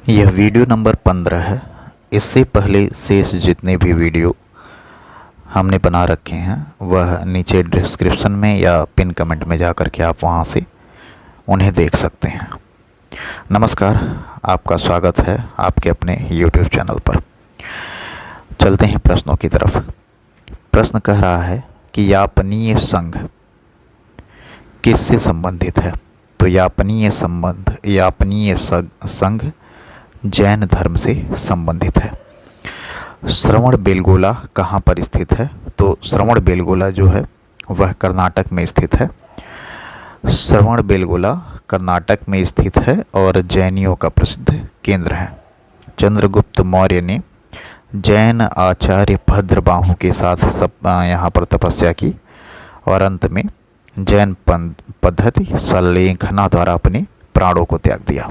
यह video number 15 है। इससे पहले शेष जितने भी वीडियो हमने बना रखे हैं वह नीचे डिस्क्रिप्शन में या पिन कमेंट में जा कर के आप वहां से उन्हें देख सकते हैं। नमस्कार, आपका स्वागत है आपके अपने YouTube चैनल पर। चलते हैं प्रश्नों की तरफ। प्रश्न कह रहा है कि यापनीय संघ किससे संबंधित है? तो यापनीय संघ जैन धर्म से संबंधित है। श्रवण बेलगोला कहाँ पर स्थित है? तो श्रवण बेलगोला जो है वह कर्नाटक में स्थित है। श्रवण बेलगोला कर्नाटक में स्थित है और जैनियों का प्रसिद्ध केंद्र है। चंद्रगुप्त मौर्य ने जैन आचार्य भद्रबाहु के साथ यहाँ पर तपस्या की और अंत में जैन पद्धति संलेखना द्वारा अपने प्राणों को त्याग दिया।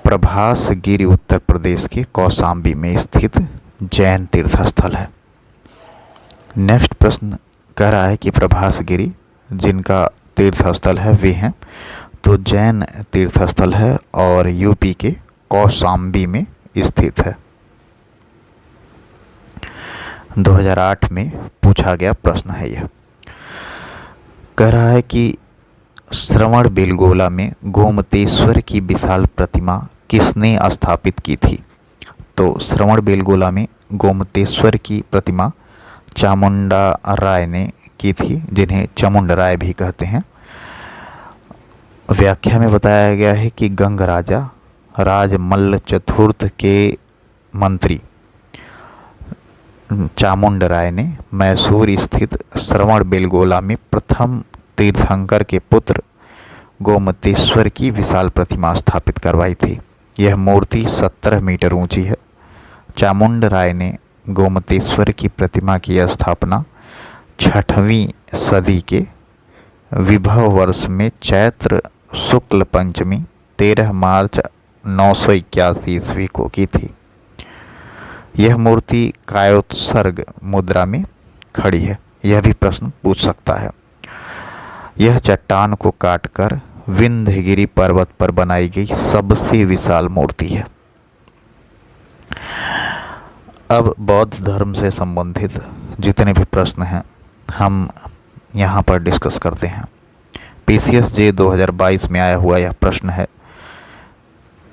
प्रभास गिरी उत्तर प्रदेश के कौशाम्बी में स्थित जैन तीर्थस्थल है। नेक्स्ट प्रश्न कह रहा है कि प्रभास गिरी जिनका तीर्थस्थल है वे हैं, तो जैन तीर्थस्थल है और यूपी के कौशाम्बी में स्थित है। 2008 में पूछा गया प्रश्न है यह। कह रहा है कि श्रवण बेलगोला में गोमतेश्वर की विशाल प्रतिमा किसने स्थापित की थी? तो श्रवण बेलगोला में गोमतेश्वर की प्रतिमा चामुंडा राय ने की थी, जिन्हें चामुंड राय भी कहते हैं। व्याख्या में बताया गया है कि गंग राजा राजमल्ल चतुर्थ के मंत्री चामुंड राय ने मैसूर स्थित श्रवण बेलगोला में प्रथम तीर्थंकर के पुत्र गोमतेश्वर की विशाल प्रतिमा स्थापित करवाई थी। यह मूर्ति 17 मीटर ऊंची है। चामुंड राय ने गोमतेश्वर की प्रतिमा की स्थापना 6वीं सदी के विभव वर्ष में चैत्र शुक्ल पंचमी 13 मार्च 981 ईस्वी को की थी। यह मूर्ति कायोत्सर्ग मुद्रा में खड़ी है। यह भी प्रश्न पूछ सकता है। यह चट्टान को काटकर विंध्यगिरि पर्वत पर बनाई गई सबसे विशाल मूर्ति है। अब बौद्ध धर्म से संबंधित जितने भी प्रश्न हैं हम यहाँ पर डिस्कस करते हैं। PCSJ 2022 में आया हुआ यह प्रश्न है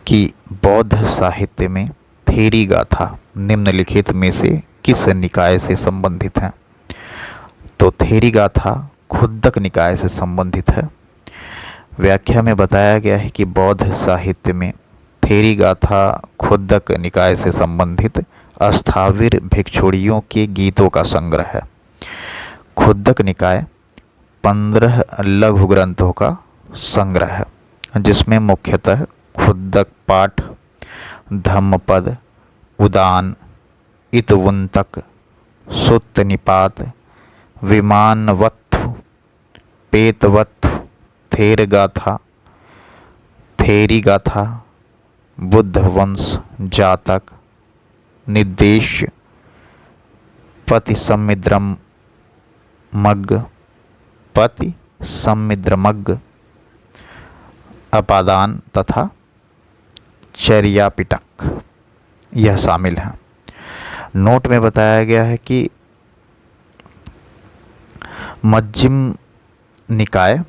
कि बौद्ध साहित्य में थेरी गाथा निम्नलिखित में से किस निकाय से संबंधित है? तो थेरी गाथा खुद्दक निकाय से संबंधित है। व्याख्या में बताया गया है कि बौद्ध साहित्य में थेरी गाथा खुद्दक निकाय से संबंधित अस्थाविर भिक्षुणियों के गीतों का संग्रह है। खुद्दक निकाय 15 लघु ग्रंथों का संग्रह है, जिसमें मुख्यतः खुद्दक पाठ, धम्मपद, उदान, इतवुंतक, सुत्त निपात, विमानवत्थु, पेतवत्थु, थेर गाथा, थेरी गाथा, बुद्ध वंश जातक, निर्देश, पति समिद्रमग्ग, अपादान तथा चर्यापिटक यह शामिल है। नोट में बताया गया है कि मज्जिम निकाय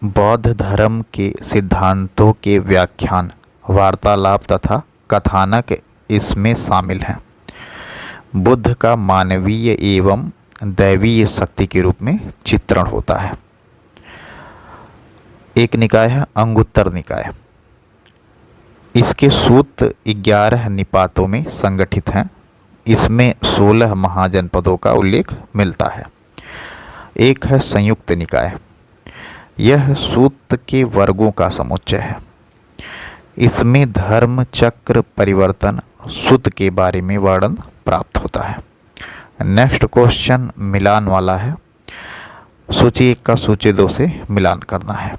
बौद्ध धर्म के सिद्धांतों के व्याख्यान, वार्तालाप तथा कथानक इसमें शामिल हैं। बुद्ध का मानवीय एवं दैवीय शक्ति के रूप में चित्रण होता है। एक निकाय है अंगुत्तर निकाय। इसके सूत्र 11 निपातों में संगठित हैं। इसमें 16 महाजनपदों का उल्लेख मिलता है। एक है संयुक्त निकाय। यह सूत्र के वर्गों का समुच्चय है। इसमें धर्म चक्र परिवर्तन सूत्र के बारे में वर्णन प्राप्त होता है। नेक्स्ट क्वेश्चन मिलान वाला है। सूची 1 का सूची 2 से मिलान करना है।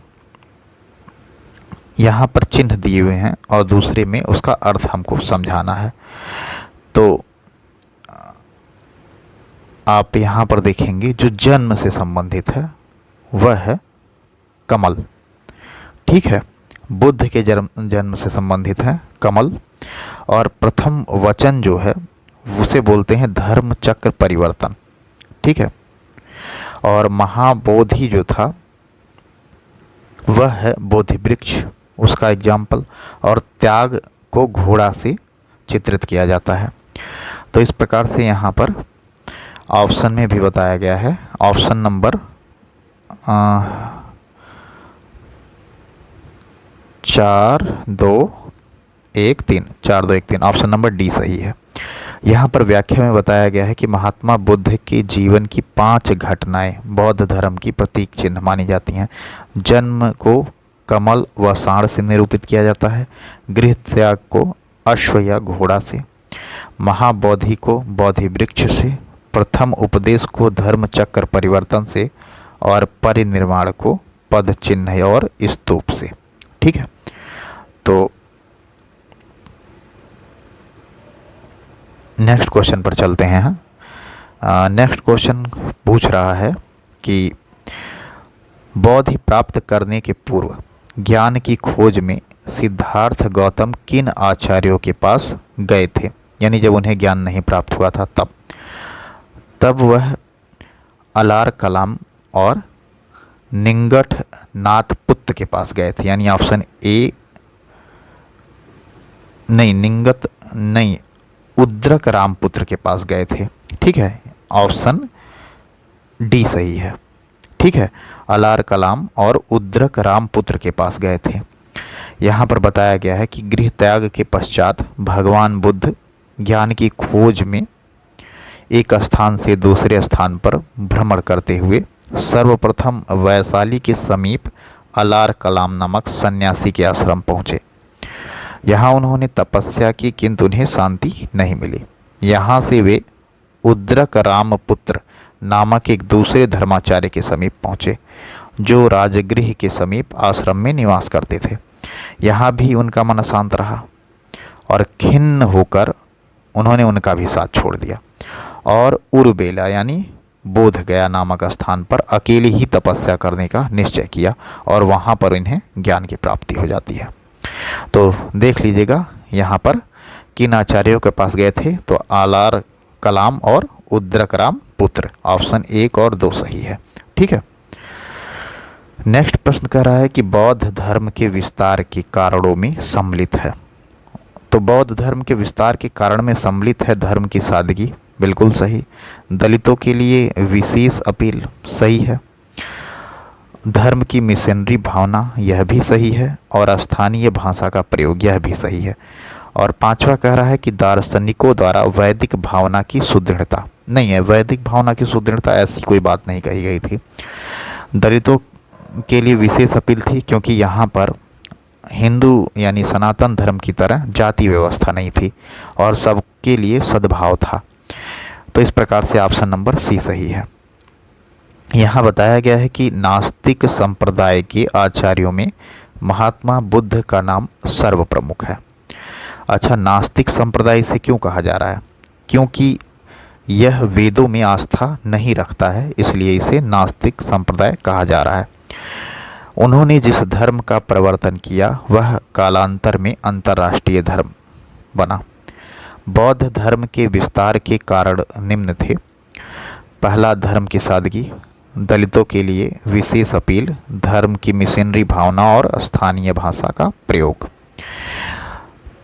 यहाँ पर चिन्ह दिए हुए हैं और दूसरे में उसका अर्थ हमको समझाना है। तो आप यहाँ पर देखेंगे जो जन्म से संबंधित है वह है कमल, ठीक है। बुद्ध के जन्म से संबंधित है कमल, और प्रथम वचन जो है उसे बोलते हैं धर्म चक्र परिवर्तन, ठीक है। और महाबोधि जो था वह है बोधि वृक्ष, उसका एग्जाम्पल। और त्याग को घोड़ा से चित्रित किया जाता है। तो इस प्रकार से यहाँ पर ऑप्शन में भी बताया गया है। Option number 4 2 1 3 option number D सही है। यहाँ पर व्याख्या में बताया गया है कि महात्मा बुद्ध के जीवन की 5 घटनाएं बौद्ध धर्म की प्रतीक चिन्ह मानी जाती हैं। जन्म को कमल व सांड से निरूपित किया जाता है, गृह त्याग को अश्व या घोड़ा से, महाबोधि को बोधि वृक्ष से, प्रथम उपदेश को धर्म चक्र परिवर्तन से, और परिनिर्वाण को पद चिन्ह और स्तूप से, ठीक है। तो नेक्स्ट क्वेश्चन पर चलते हैं। नेक्स्ट क्वेश्चन पूछ रहा है कि बोधि प्राप्त करने के पूर्व ज्ञान की खोज में सिद्धार्थ गौतम किन आचार्यों के पास गए थे, यानी जब उन्हें ज्ञान नहीं प्राप्त हुआ था तब वह अलार कलाम और निंगट नाथ पुत्र के पास गए थे, यानी ऑप्शन ए नहीं, निंगत नहीं, उद्रक रामपुत्र के पास गए थे, ठीक है। ऑप्शन डी सही है, ठीक है। अलार कलाम और उद्रक रामपुत्र के पास गए थे। यहाँ पर बताया गया है कि गृह त्याग के पश्चात भगवान बुद्ध ज्ञान की खोज में एक स्थान से दूसरे स्थान पर भ्रमण करते हुए सर्वप्रथम वैशाली के समीप अलार कलाम नामक सन्यासी के आश्रम पहुँचे। यहाँ उन्होंने तपस्या की किंतु उन्हें शांति नहीं मिली। यहाँ से वे उद्रक रामपुत्र नामक एक दूसरे धर्माचार्य के समीप पहुँचे जो राजगृह के समीप आश्रम में निवास करते थे। यहाँ भी उनका मन शांत रहा और खिन्न होकर उन्होंने उनका भी साथ छोड़ दिया और उर्बेला यानी बोध गया नामक स्थान पर अकेले ही तपस्या करने का निश्चय किया और वहाँ पर इन्हें ज्ञान की प्राप्ति हो जाती है। तो देख लीजिएगा यहाँ पर किन आचार्यों के पास गए थे, तो आलार कलाम और उद्रक राम पुत्र, ऑप्शन 1 और 2 सही है, ठीक है। नेक्स्ट प्रश्न कह रहा है कि बौद्ध धर्म के विस्तार के कारणों में सम्मिलित है। तो बौद्ध धर्म के विस्तार के कारण में सम्मिलित है धर्म की सादगी, बिल्कुल सही। दलितों के लिए विशेष अपील, सही है। धर्म की मिशनरी भावना, यह भी सही है। और स्थानीय भाषा का प्रयोग, यह भी सही है। और 5वां कह रहा है कि दार्शनिकों द्वारा वैदिक भावना की सुदृढ़ता, नहीं है, वैदिक भावना की सुदृढ़ता ऐसी कोई बात नहीं कही गई थी। दलितों के लिए विशेष अपील थी क्योंकि यहाँ पर हिंदू यानी सनातन धर्म की तरह जाति व्यवस्था नहीं थी और सबके लिए सद्भाव था। तो इस प्रकार से ऑप्शन नंबर सी सही है। यहाँ बताया गया है कि नास्तिक संप्रदाय के आचार्यों में महात्मा बुद्ध का नाम सर्वप्रमुख है। अच्छा, नास्तिक संप्रदाय से क्यों कहा जा रहा है? क्योंकि यह वेदों में आस्था नहीं रखता है, इसलिए इसे नास्तिक संप्रदाय कहा जा रहा है। उन्होंने जिस धर्म का प्रवर्तन किया वह कालांतर में अंतर्राष्ट्रीय धर्म बना। बौद्ध धर्म के विस्तार के कारण निम्न थे। पहला, धर्म की सादगी, दलितों के लिए विशेष अपील, धर्म की मिशनरी भावना और स्थानीय भाषा का प्रयोग।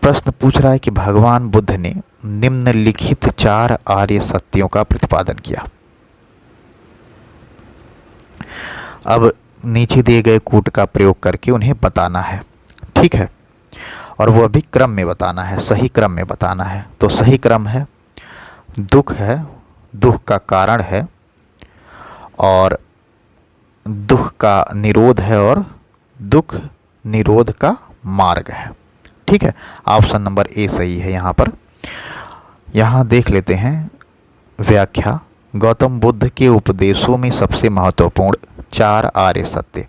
प्रश्न पूछ रहा है कि भगवान बुद्ध ने निम्नलिखित 4 आर्य सत्यों का प्रतिपादन किया। अब नीचे दिए गए कूट का प्रयोग करके उन्हें बताना है, ठीक है, और वह भी क्रम में बताना है, सही क्रम में बताना है। तो सही क्रम है, दुख है, दुख का कारण है, और दुख का निरोध है, और दुख निरोध का मार्ग है, ठीक है। ऑप्शन नंबर ए सही है। यहाँ देख लेते हैं व्याख्या। गौतम बुद्ध के उपदेशों में सबसे महत्वपूर्ण 4 आर्य सत्य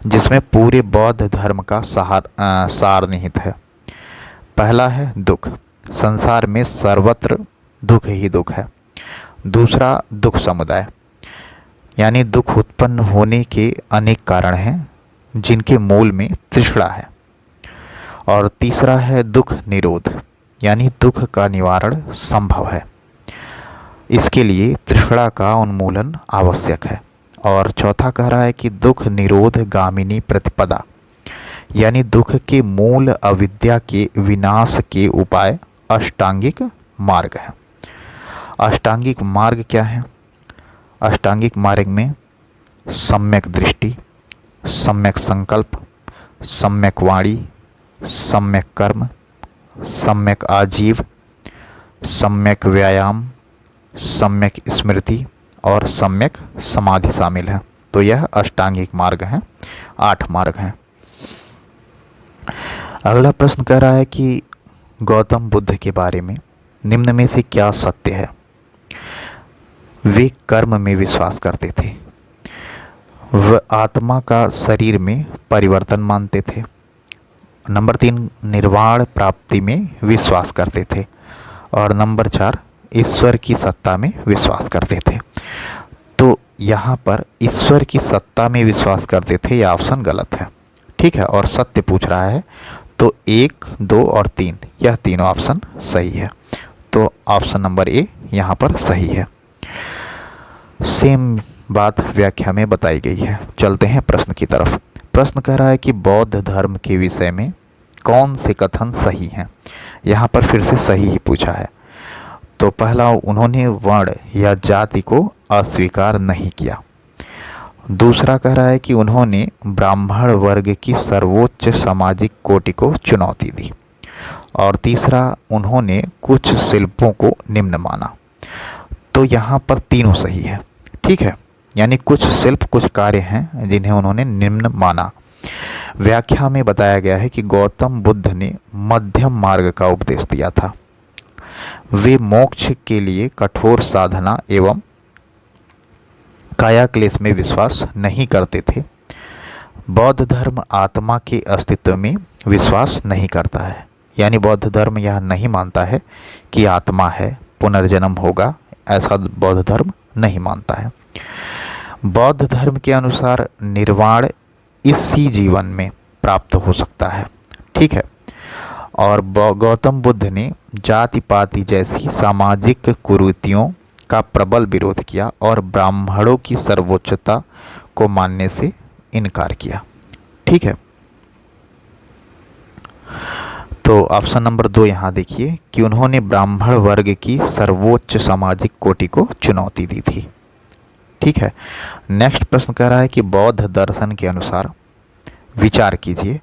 जिसमें पूरे बौद्ध धर्म का सार निहित है। पहला है दुख, संसार में सर्वत्र दुख ही दुख है। दूसरा, दुख समुदाय, यानी दुख उत्पन्न होने के अनेक कारण हैं, जिनके मूल में तृष्णा है। और तीसरा है दुख निरोध, यानी दुख का निवारण संभव है, इसके लिए तृष्णा का उन्मूलन आवश्यक है। और चौथा कह रहा है कि दुख निरोध गामिनी प्रतिपदा, यानी दुख के मूल अविद्या के विनाश के उपाय अष्टांगिक मार्ग है। अष्टांगिक मार्ग क्या है? अष्टांगिक मार्ग में सम्यक दृष्टि, सम्यक संकल्प, सम्यक वाणी, सम्यक कर्म, सम्यक आजीव, सम्यक व्यायाम, सम्यक स्मृति और सम्यक समाधि शामिल है। तो यह अष्टांगिक मार्ग है, 8 मार्ग हैं। अगला प्रश्न कह रहा है कि गौतम बुद्ध के बारे में निम्न में से क्या सत्य है? वे कर्म में विश्वास करते थे, वह आत्मा का शरीर में परिवर्तन मानते थे। नंबर 3, निर्वाण प्राप्ति में विश्वास करते थे। और नंबर 4, ईश्वर की सत्ता में विश्वास करते थे। तो यहाँ पर ईश्वर की सत्ता में विश्वास करते थे, यह ऑप्शन गलत है। ठीक है, और सत्य पूछ रहा है, तो 1, 2 और 3 यह तीनों ऑप्शन सही है। तो ऑप्शन नंबर ए यहाँ पर सही है। सेम बात व्याख्या में बताई गई है। चलते हैं प्रश्न की तरफ। प्रश्न कह रहा है कि बौद्ध धर्म के विषय में कौन से कथन सही हैं? यहाँ पर फिर से सही ही पूछा है। तो पहला, उन्होंने वर्ण या जाति को अस्वीकार नहीं किया। दूसरा कह रहा है कि उन्होंने ब्राह्मण वर्ग की सर्वोच्च सामाजिक कोटि को चुनौती दी। और तीसरा, उन्होंने कुछ शिल्पों को निम्न माना। तो यहाँ पर तीनों सही है। ठीक है, यानी कुछ शिल्प, कुछ कार्य हैं जिन्हें उन्होंने निम्न माना। व्याख्या में बताया गया है कि गौतम बुद्ध ने मध्यम मार्ग का उपदेश दिया था। वे मोक्ष के लिए कठोर साधना एवं काया क्लेश में विश्वास नहीं करते थे। बौद्ध धर्म आत्मा के अस्तित्व में विश्वास नहीं करता है, यानी बौद्ध धर्म यह नहीं मानता है कि आत्मा है, पुनर्जन्म होगा, ऐसा बौद्ध धर्म नहीं मानता है। बौद्ध धर्म के अनुसार निर्वाण इसी जीवन में प्राप्त हो सकता है। ठीक है, और गौतम बुद्ध ने जाति पाति जैसी सामाजिक कुरीतियों का प्रबल विरोध किया और ब्राह्मणों की सर्वोच्चता को मानने से इनकार किया। ठीक है, तो ऑप्शन नंबर 2 यहाँ देखिए कि उन्होंने ब्राह्मण वर्ग की सर्वोच्च सामाजिक कोटि को चुनौती दी थी। ठीक है, नेक्स्ट प्रश्न कह रहा है कि बौद्ध दर्शन के अनुसार विचार कीजिए,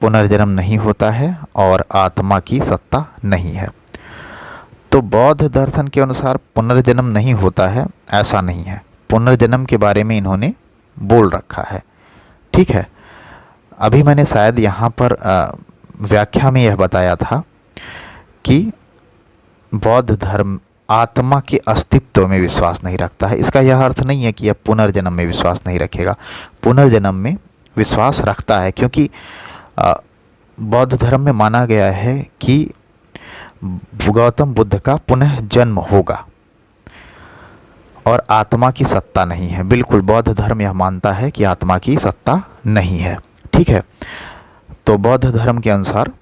पुनर्जन्म नहीं होता है और आत्मा की सत्ता नहीं है। तो बौद्ध दर्शन के अनुसार पुनर्जन्म नहीं होता है, ऐसा नहीं है। पुनर्जन्म के बारे में इन्होंने बोल रखा है। ठीक है, अभी मैंने शायद यहाँ पर व्याख्या में यह बताया था कि बौद्ध धर्म आत्मा के अस्तित्व में विश्वास नहीं रखता है। इसका यह अर्थ नहीं है कि यह पुनर्जन्म में विश्वास नहीं रखेगा, पुनर्जन्म में विश्वास रखता है, क्योंकि बौद्ध धर्म में माना गया है कि गौतम बुद्ध का पुनः जन्म होगा और आत्मा की सत्ता नहीं है। बिल्कुल, बौद्ध धर्म यह मानता है कि आत्मा की सत्ता नहीं है। ठीक है, तो बौद्ध धर्म के अनुसार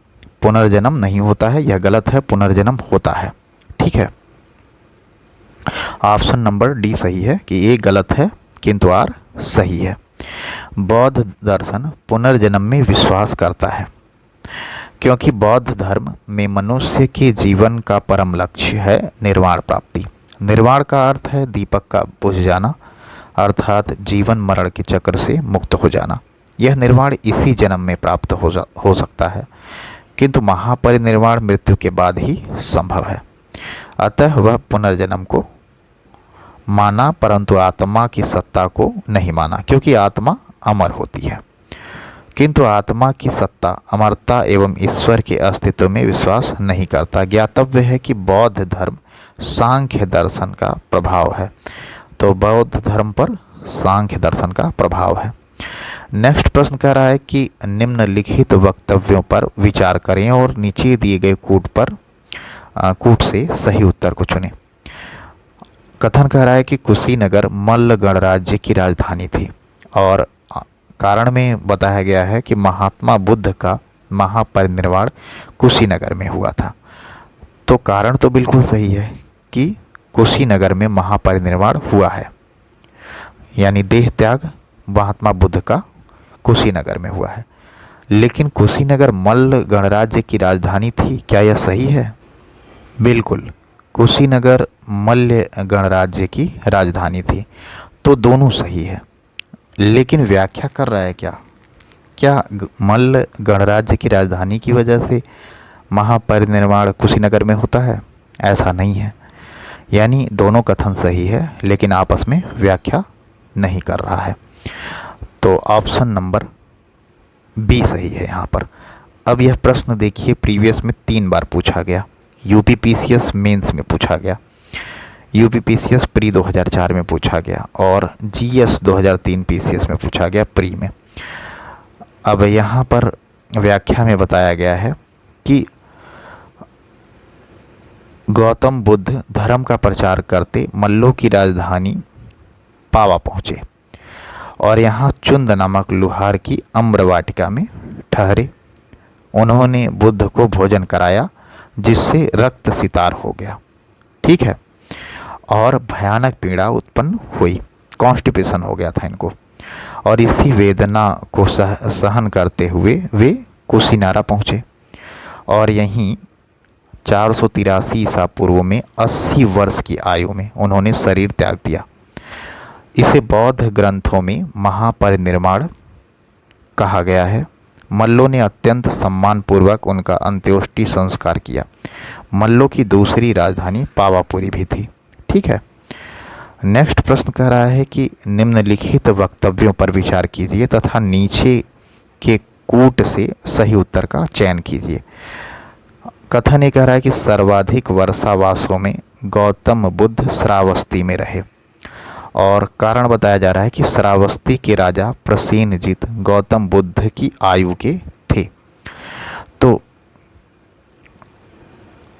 पुनर्जन्म नहीं होता है, यह गलत है, पुनर्जन्म होता है। ठीक है, ऑप्शन नंबर डी सही है कि ए गलत है किंतु आर सही है। बौद्ध दर्शन पुनर्जन्म में विश्वास करता है, क्योंकि बौद्ध धर्म में मनुष्य के जीवन का परम लक्ष्य है निर्वाण प्राप्ति। निर्वाण का अर्थ है दीपक का बुझ जाना, अर्थात जीवन मरण के चक्र से मुक्त हो जाना। यह निर्वाण इसी जन्म में प्राप्त हो सकता है, किंतु महापरिनिर्वाण मृत्यु के बाद ही संभव है। अतः वह पुनर्जन्म को माना, परंतु आत्मा की सत्ता को नहीं माना, क्योंकि आत्मा अमर होती है। किंतु आत्मा की सत्ता, अमरता एवं ईश्वर के अस्तित्व में विश्वास नहीं करता। ज्ञातव्य है कि बौद्ध धर्म सांख्य दर्शन का प्रभाव है। तो बौद्ध धर्म पर सांख्य दर्शन का प्रभाव है। नेक्स्ट प्रश्न कह रहा है कि निम्नलिखित वक्तव्यों पर विचार करें और नीचे दिए गए कूट से सही उत्तर को चुनें। कथन कह रहा है कि कुशीनगर मल्ल गणराज्य की राजधानी थी और कारण में बताया गया है कि महात्मा बुद्ध का महापरिनिर्वाण कुशीनगर में हुआ था। तो कारण तो बिल्कुल सही है कि कुशीनगर में महापरिनिर्वाण हुआ है, यानी देह त्याग महात्मा बुद्ध का कुशीनगर में हुआ है। लेकिन कुशीनगर मल्ल गणराज्य की राजधानी थी, क्या यह सही है? बिल्कुल, कुशीनगर मल्ल गणराज्य की राजधानी थी। तो दोनों सही है, लेकिन व्याख्या कर रहा है क्या मल्ल गणराज्य की राजधानी की वजह से महापरिनिर्वाण कुशीनगर में होता है? ऐसा नहीं है। यानी दोनों कथन सही है, लेकिन आपस में व्याख्या नहीं कर रहा है। तो ऑप्शन नंबर बी सही है यहाँ पर। अब यह प्रश्न देखिए, प्रीवियस में 3 बार पूछा गया। यूपीपीसीएस मेंस में पूछा गया, यूपीपीसीएस प्री 2004 में पूछा गया, और जीएस 2003 पीसीएस में पूछा गया प्री में। अब यहाँ पर व्याख्या में बताया गया है कि गौतम बुद्ध धर्म का प्रचार करते मल्लों की राजधानी पावा पहुँचे और यहाँ चुंद नामक लुहार की अम्र वाटिका में ठहरे। उन्होंने बुद्ध को भोजन कराया, जिससे रक्त सितार हो गया, ठीक है, और भयानक पीड़ा उत्पन्न हुई, कॉन्स्टिपेशन हो गया था इनको, और इसी वेदना को सहन करते हुए वे कुशीनारा पहुँचे और यहीं 483 ईसा पूर्व में 80 वर्ष की आयु में उन्होंने शरीर त्याग दिया। इसे बौद्ध ग्रंथों में महापरिनिर्वाण कहा गया है। मल्लों ने अत्यंत सम्मानपूर्वक उनका अंत्योष्टि संस्कार किया। मल्लों की दूसरी राजधानी पावापुरी भी थी, ठीक है। नेक्स्ट प्रश्न कह रहा है कि निम्नलिखित वक्तव्यों पर विचार कीजिए तथा नीचे के कूट से सही उत्तर का चयन कीजिए। कथन ये कह रहा है कि सर्वाधिक वर्षावासों में गौतम बुद्ध श्रावस्ती में रहे, और कारण बताया जा रहा है कि श्रावस्ती के राजा प्रसेनजित गौतम बुद्ध की आयु के थे। तो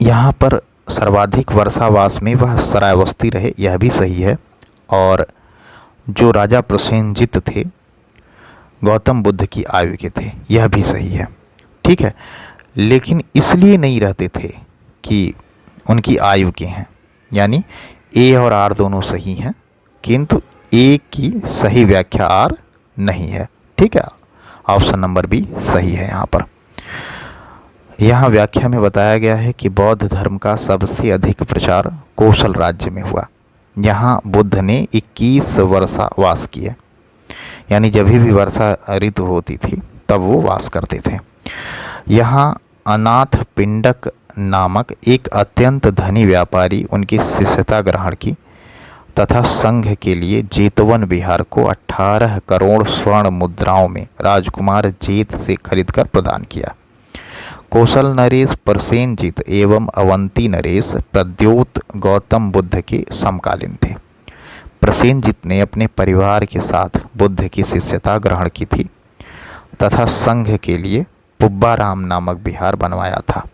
यहाँ पर सर्वाधिक वर्षावास में वह श्रावस्ती रहे, यह भी सही है। और जो राजा प्रसेनजित थे गौतम बुद्ध की आयु के थे, यह भी सही है, ठीक है। लेकिन इसलिए नहीं रहते थे कि उनकी आयु के हैं, यानी ए और आर दोनों सही हैं, किंतु ए की सही व्याख्या आर नहीं है, ठीक है। ऑप्शन नंबर बी सही है यहाँ पर। यहाँ व्याख्या में बताया गया है कि बौद्ध धर्म का सबसे अधिक प्रचार कौशल राज्य में हुआ। यहाँ बुद्ध ने 21 वर्षा वास किए, यानी जब भी वर्षा ऋतु होती थी तब वो वास करते थे। यहाँ अनाथ पिंडक नामक एक अत्यंत धनी व्यापारी उनकी शिष्यता ग्रहण की तथा संघ के लिए जेतवन विहार को 18 करोड़ स्वर्ण मुद्राओं में राजकुमार जेत से खरीदकर प्रदान किया। कौशल नरेश प्रसेनजित एवं अवंती नरेश प्रद्योत गौतम बुद्ध के समकालीन थे। प्रसेनजित ने अपने परिवार के साथ बुद्ध की शिष्यता ग्रहण की थी तथा संघ के लिए पुब्बाराम नामक विहार बनवाया था।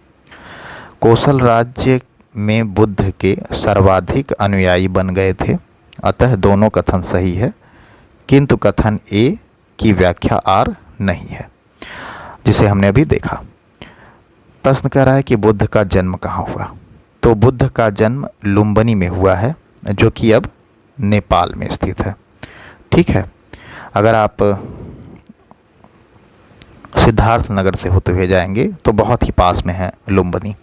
कौशल राज्य में बुद्ध के सर्वाधिक अनुयायी बन गए थे, अतः दोनों कथन सही है, किंतु कथन ए की व्याख्या आर नहीं है, जिसे हमने अभी देखा। प्रश्न कह रहा है कि बुद्ध का जन्म कहाँ हुआ? तो बुद्ध का जन्म लुम्बिनी में हुआ है, जो कि अब नेपाल में स्थित है, ठीक है। अगर आप सिद्धार्थ नगर से होते हुए जाएंगे तो बहुत ही पास में है लुम्बिनी।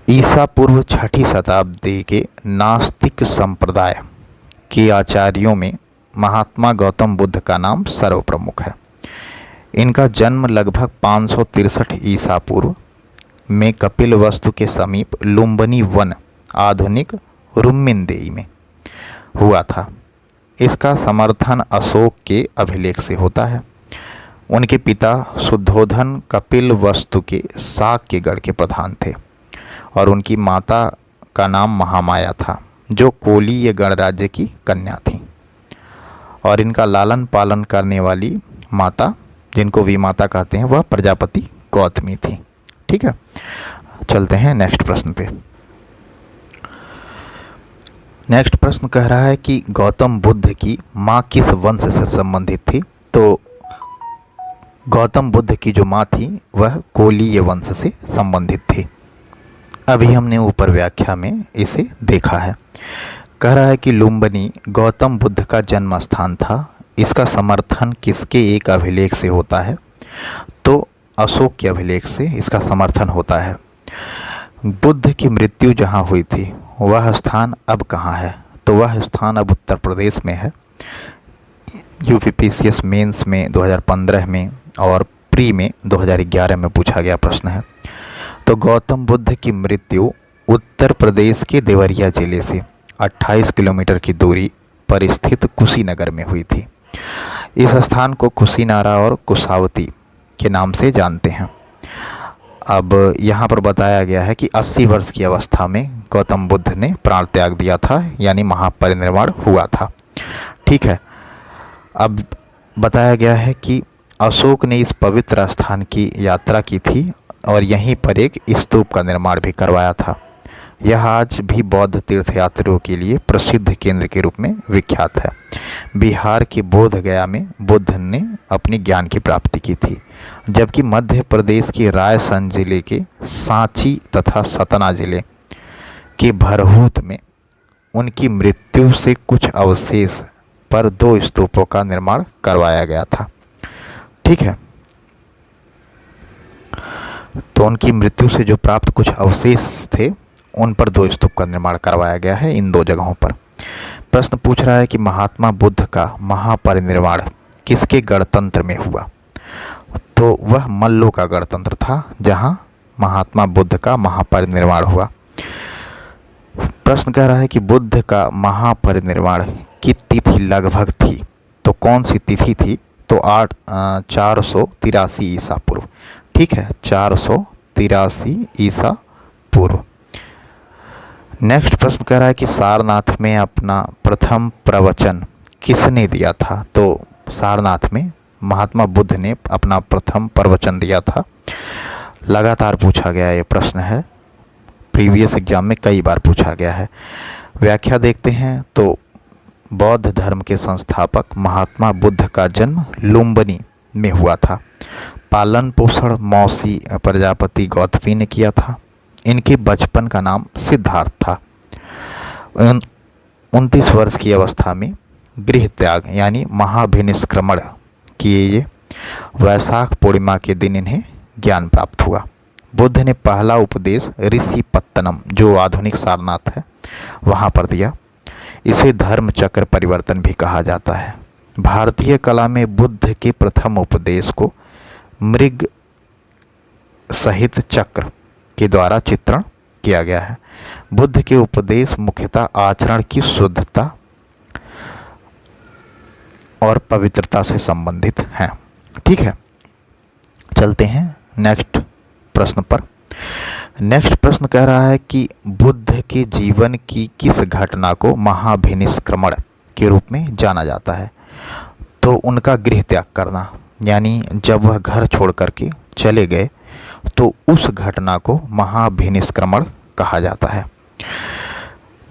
ईसा पूर्व 6ठी शताब्दी के नास्तिक संप्रदाय के आचार्यों में महात्मा गौतम बुद्ध का नाम सर्वप्रमुख है। इनका जन्म लगभग 563 ईसा पूर्व में कपिलवस्तु के समीप लुम्बिनी वन, आधुनिक रुम्मिनदेई में हुआ था। इसका समर्थन अशोक के अभिलेख से होता है। उनके पिता शुद्धोधन कपिलवस्तु के शाक्यगढ़ के प्रधान थे और उनकी माता का नाम महामाया था, जो कोलीय गणराज्य की कन्या थी, और इनका लालन पालन करने वाली माता, जिनको विमाता कहते हैं, वह प्रजापति गौतमी थी, ठीक है। चलते हैं नेक्स्ट प्रश्न पे। नेक्स्ट प्रश्न कह रहा है कि गौतम बुद्ध की माँ किस वंश से संबंधित थी? तो गौतम बुद्ध की जो माँ थी वह कोलीय वंश से संबंधित थी। अभी हमने ऊपर व्याख्या में इसे देखा है। कह रहा है कि लुम्बिनी गौतम बुद्ध का जन्म स्थान था। इसका समर्थन किसके एक अभिलेख से होता है? तो अशोक के अभिलेख से इसका समर्थन होता है। बुद्ध की मृत्यु जहाँ हुई थी वह स्थान अब कहाँ है? तो वह स्थान अब उत्तर प्रदेश में है। यूपीपीसीएस मेंस में 2015 में और प्री में 2011 में पूछा गया प्रश्न है। तो गौतम बुद्ध की मृत्यु उत्तर प्रदेश के देवरिया जिले से 28 किलोमीटर की दूरी पर स्थित कुशीनगर में हुई थी। इस स्थान को कुशीनारा और कुशावती के नाम से जानते हैं। अब यहाँ पर बताया गया है कि 80 वर्ष की अवस्था में गौतम बुद्ध ने प्राण त्याग दिया था, यानी महापरिनिर्वाण हुआ था। ठीक है। अब बताया गया है कि अशोक ने इस पवित्र स्थान की यात्रा की थी और यहीं पर एक स्तूप का निर्माण भी करवाया था। यह आज भी बौद्ध तीर्थयात्रियों के लिए प्रसिद्ध केंद्र के रूप में विख्यात है। बिहार के बोध गया में बुद्ध ने अपनी ज्ञान की प्राप्ति की थी, जबकि मध्य प्रदेश के रायसेन जिले के सांची तथा सतना जिले के भरहूत में उनकी मृत्यु से कुछ अवशेष पर 2 स्तूपों का निर्माण करवाया गया था। ठीक है। तो उनकी मृत्यु से जो प्राप्त कुछ अवशेष थे उन पर 2 स्तूप का निर्माण करवाया गया है इन 2 जगहों पर। प्रश्न पूछ रहा है कि महात्मा बुद्ध का महापरिनिर्वाण किसके गणतंत्र में हुआ? तो वह मल्लों का गणतंत्र था जहां महात्मा बुद्ध का महापरिनिर्वाण हुआ। प्रश्न कह रहा है कि बुद्ध का महापरिनिर्वाण की तिथि लगभग थी, तो कौन सी तिथि थी? तो 483 ईसा पूर्व। ठीक है, 483 ईसा पूर्व। नेक्स्ट प्रश्न कह रहा है कि सारनाथ में अपना प्रथम प्रवचन किसने दिया था? तो सारनाथ में महात्मा बुद्ध ने अपना प्रथम प्रवचन दिया था। लगातार पूछा गया ये प्रश्न है, प्रीवियस एग्जाम में कई बार पूछा गया है। व्याख्या देखते हैं। तो बौद्ध धर्म के संस्थापक महात्मा बुद्ध का जन्म लुम्बिनी में हुआ था। पालन पोषण मौसी प्रजापति गौतमी ने किया था। इनके बचपन का नाम सिद्धार्थ था। 29 वर्ष की अवस्था में गृह त्याग यानी महाभिनिष्क्रमण किए। ये वैशाख पूर्णिमा के दिन इन्हें ज्ञान प्राप्त हुआ। बुद्ध ने पहला उपदेश ऋषि पत्तनम, जो आधुनिक सारनाथ है, वहाँ पर दिया। इसे धर्म चक्र परिवर्तन भी कहा जाता है। भारतीय कला में बुद्ध के प्रथम उपदेश को मृग सहित चक्र के द्वारा चित्रण किया गया है। बुद्ध के उपदेश मुख्यतः आचरण की शुद्धता और पवित्रता से संबंधित हैं। ठीक है, चलते हैं नेक्स्ट प्रश्न पर। नेक्स्ट प्रश्न कह रहा है कि बुद्ध के जीवन की किस घटना को महाभिनिष्क्रमण के रूप में जाना जाता है? तो उनका गृह त्याग करना, यानी जब वह घर छोड़ करके चले गए तो उस घटना को महाभिनिष्क्रमण कहा जाता है।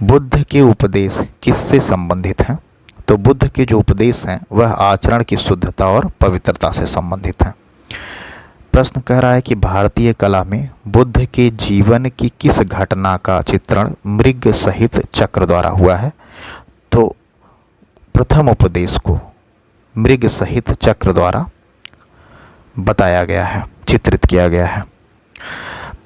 बुद्ध के उपदेश किससे संबंधित हैं? तो बुद्ध के जो उपदेश हैं वह आचरण की शुद्धता और पवित्रता से संबंधित हैं। प्रश्न कह रहा है कि भारतीय कला में बुद्ध के जीवन की किस घटना का चित्रण मृग सहित चक्र द्वारा हुआ है? तो प्रथम उपदेश को मृग सहित चक्र द्वारा बताया गया है, चित्रित किया गया है।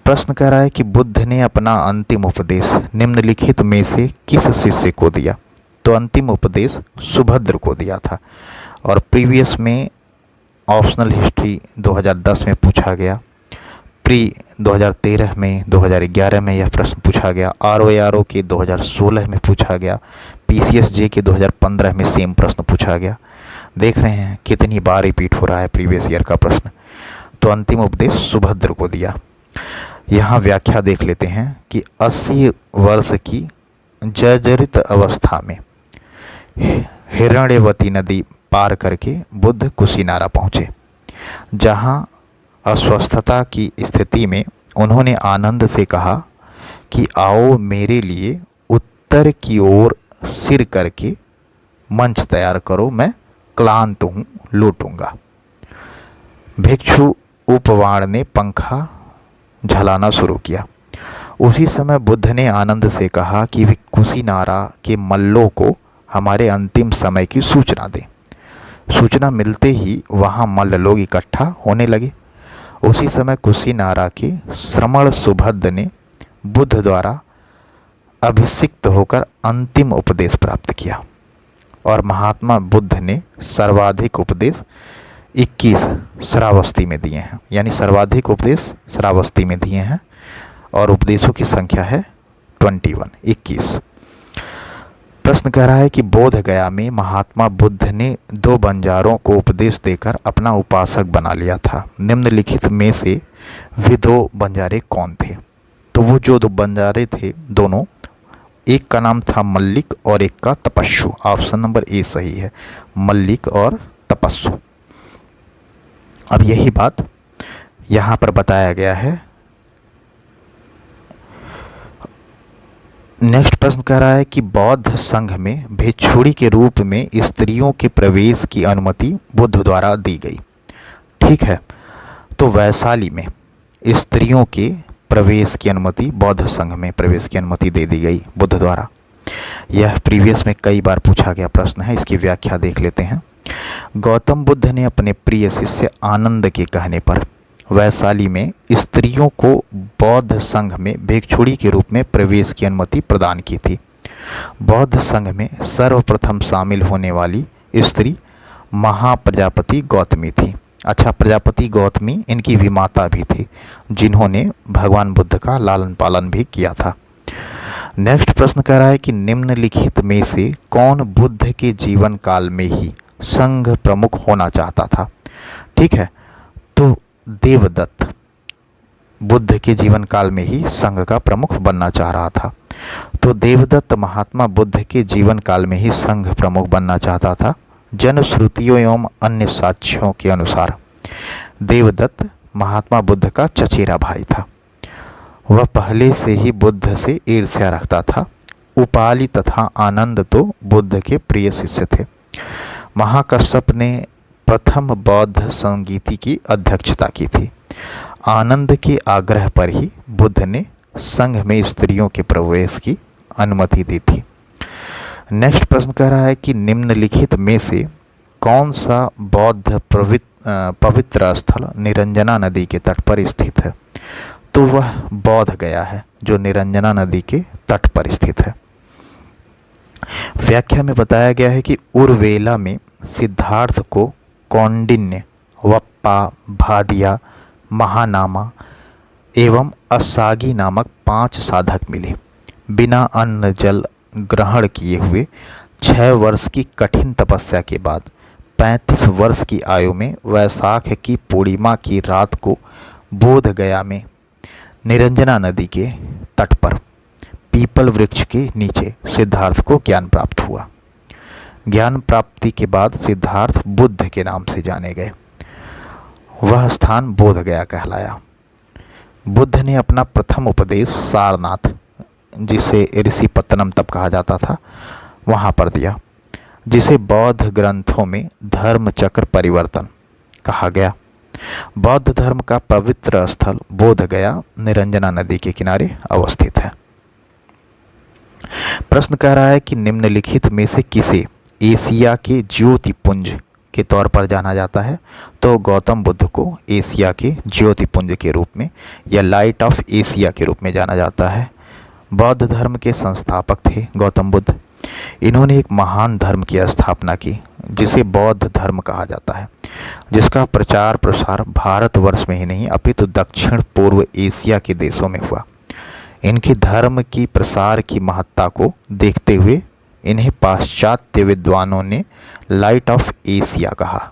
प्रश्न कह रहा है कि बुद्ध ने अपना अंतिम उपदेश निम्नलिखित में से किस शिष्य को दिया? तो अंतिम उपदेश सुभद्र को दिया था। और प्रीवियस में ऑप्शनल हिस्ट्री 2010 में पूछा गया, प्री 2013 में, 2011 में यह प्रश्न पूछा गया, ROARO के 2016 में पूछा गया, PCSJ के 2015 में सेम प्रश्न पूछा गया। देख रहे हैं कितनी बार रिपीट हो रहा है प्रीवियस ईयर का प्रश्न। तो अंतिम उपदेश सुभद्र को दिया। यहाँ व्याख्या देख लेते हैं कि 80 वर्ष की जर्जरित अवस्था में हिरण्यवती नदी पार करके बुद्ध कुशीनारा पहुँचे, जहाँ अस्वस्थता की स्थिति में उन्होंने आनंद से कहा कि आओ मेरे लिए उत्तर की ओर सिर करके मंच तैयार करो, मैं क्लांत हूँ, लूटूंगा। भिक्षु उपवाण ने पंखा झलाना शुरू किया। उसी समय बुद्ध ने आनंद से कहा कि वे कुशीनारा के मल्लों को हमारे अंतिम समय की सूचना दें। सूचना मिलते ही वहां मल्ल लोग इकट्ठा होने लगे। उसी समय कुशीनारा के श्रमण सुभद्र ने बुद्ध द्वारा अभिषिक्त होकर अंतिम उपदेश प्राप्त किया और महात्मा बुद्ध ने सर्वाधिक उपदेश 21 श्रावस्ती में दिए हैं, यानी सर्वाधिक उपदेश श्रावस्ती में दिए हैं और उपदेशों की संख्या है 21। प्रश्न कह रहा है कि बोध गया में महात्मा बुद्ध ने 2 बंजारों को उपदेश देकर अपना उपासक बना लिया था। निम्नलिखित में से वे 2 बंजारे कौन थे? तो वो जो 2 बंजारे थे दोनों, एक का नाम था मल्लिक और एक का तपस्सु। ऑप्शन नंबर ए सही है, मल्लिक और तपस्सु। अब यही बात यहाँ पर बताया गया है। नेक्स्ट प्रश्न कह रहा है कि बौद्ध संघ में भिक्षुणी के रूप में स्त्रियों के प्रवेश की अनुमति बुद्ध द्वारा दी गई। ठीक है, तो वैशाली में स्त्रियों के प्रवेश की अनुमति, बौद्ध संघ में प्रवेश की अनुमति दे दी गई बुद्ध द्वारा। यह प्रीवियस में कई बार पूछा गया प्रश्न है, इसकी व्याख्या देख लेते हैं। गौतम बुद्ध ने अपने प्रिय शिष्य आनंद के कहने पर वैशाली में स्त्रियों को बौद्ध संघ में भिक्षुणी के रूप में प्रवेश की अनुमति प्रदान की थी। बौद्ध संघ में सर्वप्रथम शामिल होने वाली स्त्री महाप्रजापति गौतमी थी। अच्छा, प्रजापति गौतमी इनकी विमाता भी थी, जिन्होंने भगवान बुद्ध का लालन पालन भी किया था। नेक्स्ट प्रश्न कह रहा है कि निम्नलिखित में से कौन बुद्ध के जीवन काल में ही संघ प्रमुख होना चाहता था? ठीक है, तो देवदत्त बुद्ध के जीवन काल में ही संघ का प्रमुख बनना चाह रहा था। तो देवदत्त महात्मा बुद्ध के जीवन काल में ही संघ प्रमुख बनना चाहता था। जनश्रुतियों एवं अन्य साक्ष्यों के अनुसार देवदत्त महात्मा बुद्ध का चचेरा भाई था। वह पहले से ही बुद्ध से ईर्ष्या रखता था। उपाली तथा आनंद तो बुद्ध के प्रिय शिष्य थे। महाकश्यप ने प्रथम बौद्ध संगीति की अध्यक्षता की थी। आनंद के आग्रह पर ही बुद्ध ने संघ में स्त्रियों के प्रवेश की अनुमति दी थी। नेक्स्ट प्रश्न कह रहा है कि निम्नलिखित में से कौन सा बौद्ध पवित्र स्थल निरंजना नदी के तट पर स्थित है? तो वह बोध गया है, जो निरंजना नदी के तट पर स्थित है। व्याख्या में बताया गया है कि उर्वेला में सिद्धार्थ को कौंडिन्य, वप्पा, भादिया, महानामा एवं असागी नामक 5 साधक मिले। बिना अन्न जल ग्रहण किए हुए 6 वर्ष की कठिन तपस्या के बाद 35 वर्ष की आयु में वैशाख की पूर्णिमा की रात को बोध गया में निरंजना नदी के तट पर पीपल वृक्ष के नीचे सिद्धार्थ को ज्ञान प्राप्त हुआ। ज्ञान प्राप्ति के बाद सिद्धार्थ बुद्ध के नाम से जाने गए। वह स्थान बोध गया कहलाया। बुद्ध ने अपना प्रथम उपदेश सारनाथ, जिसे ऋषिपत्तनम तब कहा जाता था, वहाँ पर दिया, जिसे बौद्ध ग्रंथों में धर्म चक्र परिवर्तन कहा गया। बौद्ध धर्म का पवित्र स्थल बोध गया निरंजना नदी के किनारे अवस्थित है। प्रश्न कह रहा है कि निम्नलिखित में से किसे एशिया के ज्योतिपुंज के तौर पर जाना जाता है? तो गौतम बुद्ध को एशिया के ज्योतिपुंज के रूप में या लाइट ऑफ एशिया के रूप में जाना जाता है। बौद्ध धर्म के संस्थापक थे गौतम बुद्ध। इन्होंने एक महान धर्म की स्थापना की, जिसे बौद्ध धर्म कहा जाता है, जिसका प्रचार प्रसार भारतवर्ष में ही नहीं अपितु दक्षिण पूर्व एशिया के देशों में हुआ। इनके धर्म की प्रसार की महत्ता को देखते हुए इन्हें पाश्चात्य विद्वानों ने लाइट ऑफ एशिया कहा।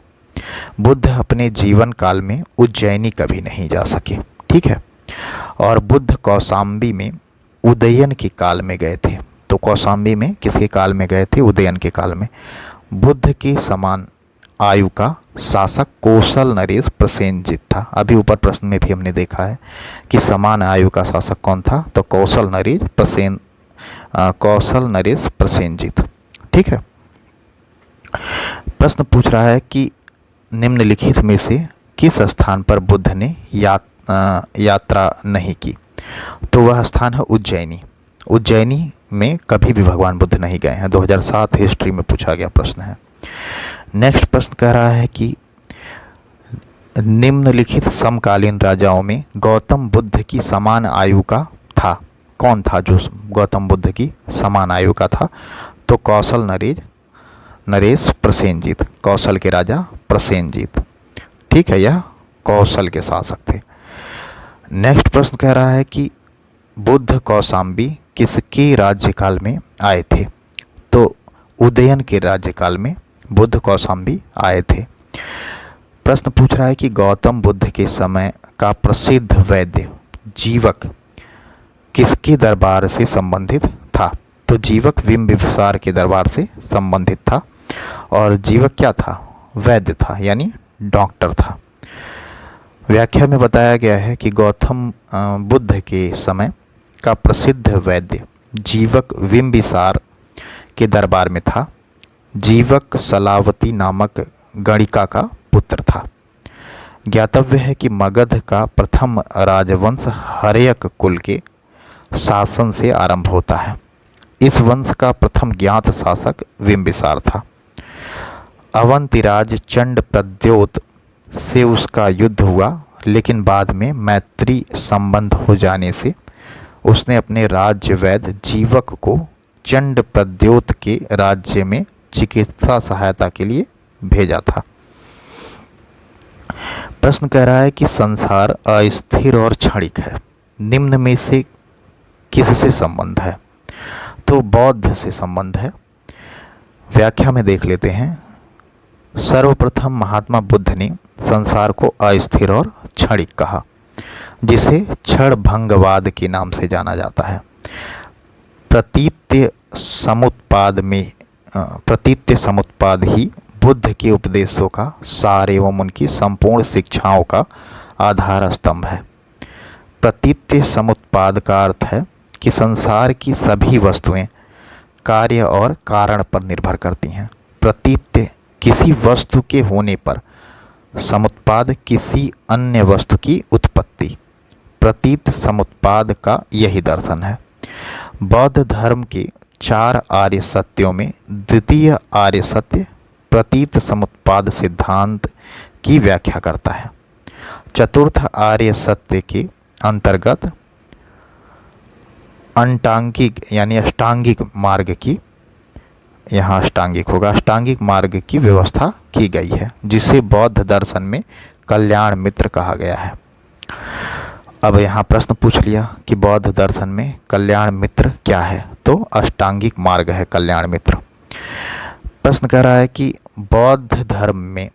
बुद्ध अपने जीवन काल में उज्जैनी कभी नहीं जा सके, ठीक है, और बुद्ध कौशाम्बी में उदयन के काल में गए थे। तो कौशाम्बी में किसके काल में गए थे? उदयन के काल में। बुद्ध के समान आयु का शासक कौशल नरेश प्रसेनजित था। अभी ऊपर प्रश्न में भी हमने देखा है कि समान आयु का शासक कौन था, तो कौशल नरेश प्रसेनजित। ठीक है, प्रश्न पूछ रहा है कि निम्नलिखित में से किस स्थान पर बुद्ध ने यात्रा नहीं की? तो वह स्थान है उज्जैनी। उज्जैनी में कभी भी भगवान बुद्ध नहीं गए हैं। 2007 हिस्ट्री में पूछा गया प्रश्न है। नेक्स्ट प्रश्न कह रहा है कि निम्नलिखित समकालीन राजाओं में गौतम बुद्ध की समान आयु का था। कौन था जो गौतम बुद्ध की समान आयु का था? तो कौशल नरेश प्रसेनजीत, कौशल के राजा प्रसेनजीत। ठीक है, यह कौशल के शासक थे। नेक्स्ट प्रश्न कह रहा है कि बुद्ध कौशाम्बी किसके राज्यकाल में आए थे? तो उदयन के राज्यकाल में बुद्ध कौशाम्बी आए थे। प्रश्न पूछ रहा है कि गौतम बुद्ध के समय का प्रसिद्ध वैद्य जीवक किसके दरबार से संबंधित था? तो जीवक बिंबिसार के दरबार से संबंधित था। और जीवक क्या था? वैद्य था, यानी डॉक्टर था। व्याख्या में बताया गया है कि गौतम बुद्ध के समय का प्रसिद्ध वैद्य जीवक बिंबिसार के दरबार में था। जीवक सलावती नामक गणिका का पुत्र था। ज्ञातव्य है कि मगध का प्रथम राजवंश हर्यक कुल के शासन से आरंभ होता है। इस वंश का प्रथम ज्ञात शासक बिंबिसार था। अवंतिराज चंड प्रद्योत से उसका युद्ध हुआ, लेकिन बाद में मैत्री संबंध हो जाने से उसने अपने राज्य वैद्य जीवक को चंड प्रद्योत के राज्य में चिकित्सा सहायता के लिए भेजा था। प्रश्न कह रहा है कि संसार अस्थिर और क्षणिक है, निम्न में से किससे संबंध है? तो बौद्ध से संबंध है। व्याख्या में देख लेते हैं। सर्वप्रथम महात्मा बुद्ध ने संसार को अस्थिर और क्षणिक कहा, जिसे क्षण भंगवाद के नाम से जाना जाता है। प्रतीत्य समुत्पाद ही बुद्ध के उपदेशों का सार एवं उनकी संपूर्ण शिक्षाओं का आधार स्तंभ है। प्रतीत्य समुत्पाद का अर्थ है कि संसार की सभी वस्तुएं कार्य और कारण पर निर्भर करती हैं। प्रतीत्य किसी वस्तु के होने पर, समुत्पाद किसी अन्य वस्तु की उत्पत्ति। प्रतीत समुत्पाद का यही दर्शन है। बौद्ध धर्म के 4 आर्य सत्यों में द्वितीय आर्य सत्य प्रतीत समुत्पाद सिद्धांत की व्याख्या करता है। चतुर्थ आर्य सत्य के अंतर्गत अंटांगिक यानी अष्टांगिक मार्ग की, यहाँ अष्टांगिक होगा, अष्टांगिक मार्ग की व्यवस्था की गई है, जिसे बौद्ध दर्शन में कल्याण मित्र कहा गया है। अब यहाँ प्रश्न पूछ लिया कि बौद्ध दर्शन में कल्याण मित्र क्या है? तो अष्टांगिक मार्ग है कल्याण मित्र। प्रश्न कह रहा है कि बौद्ध धर्म में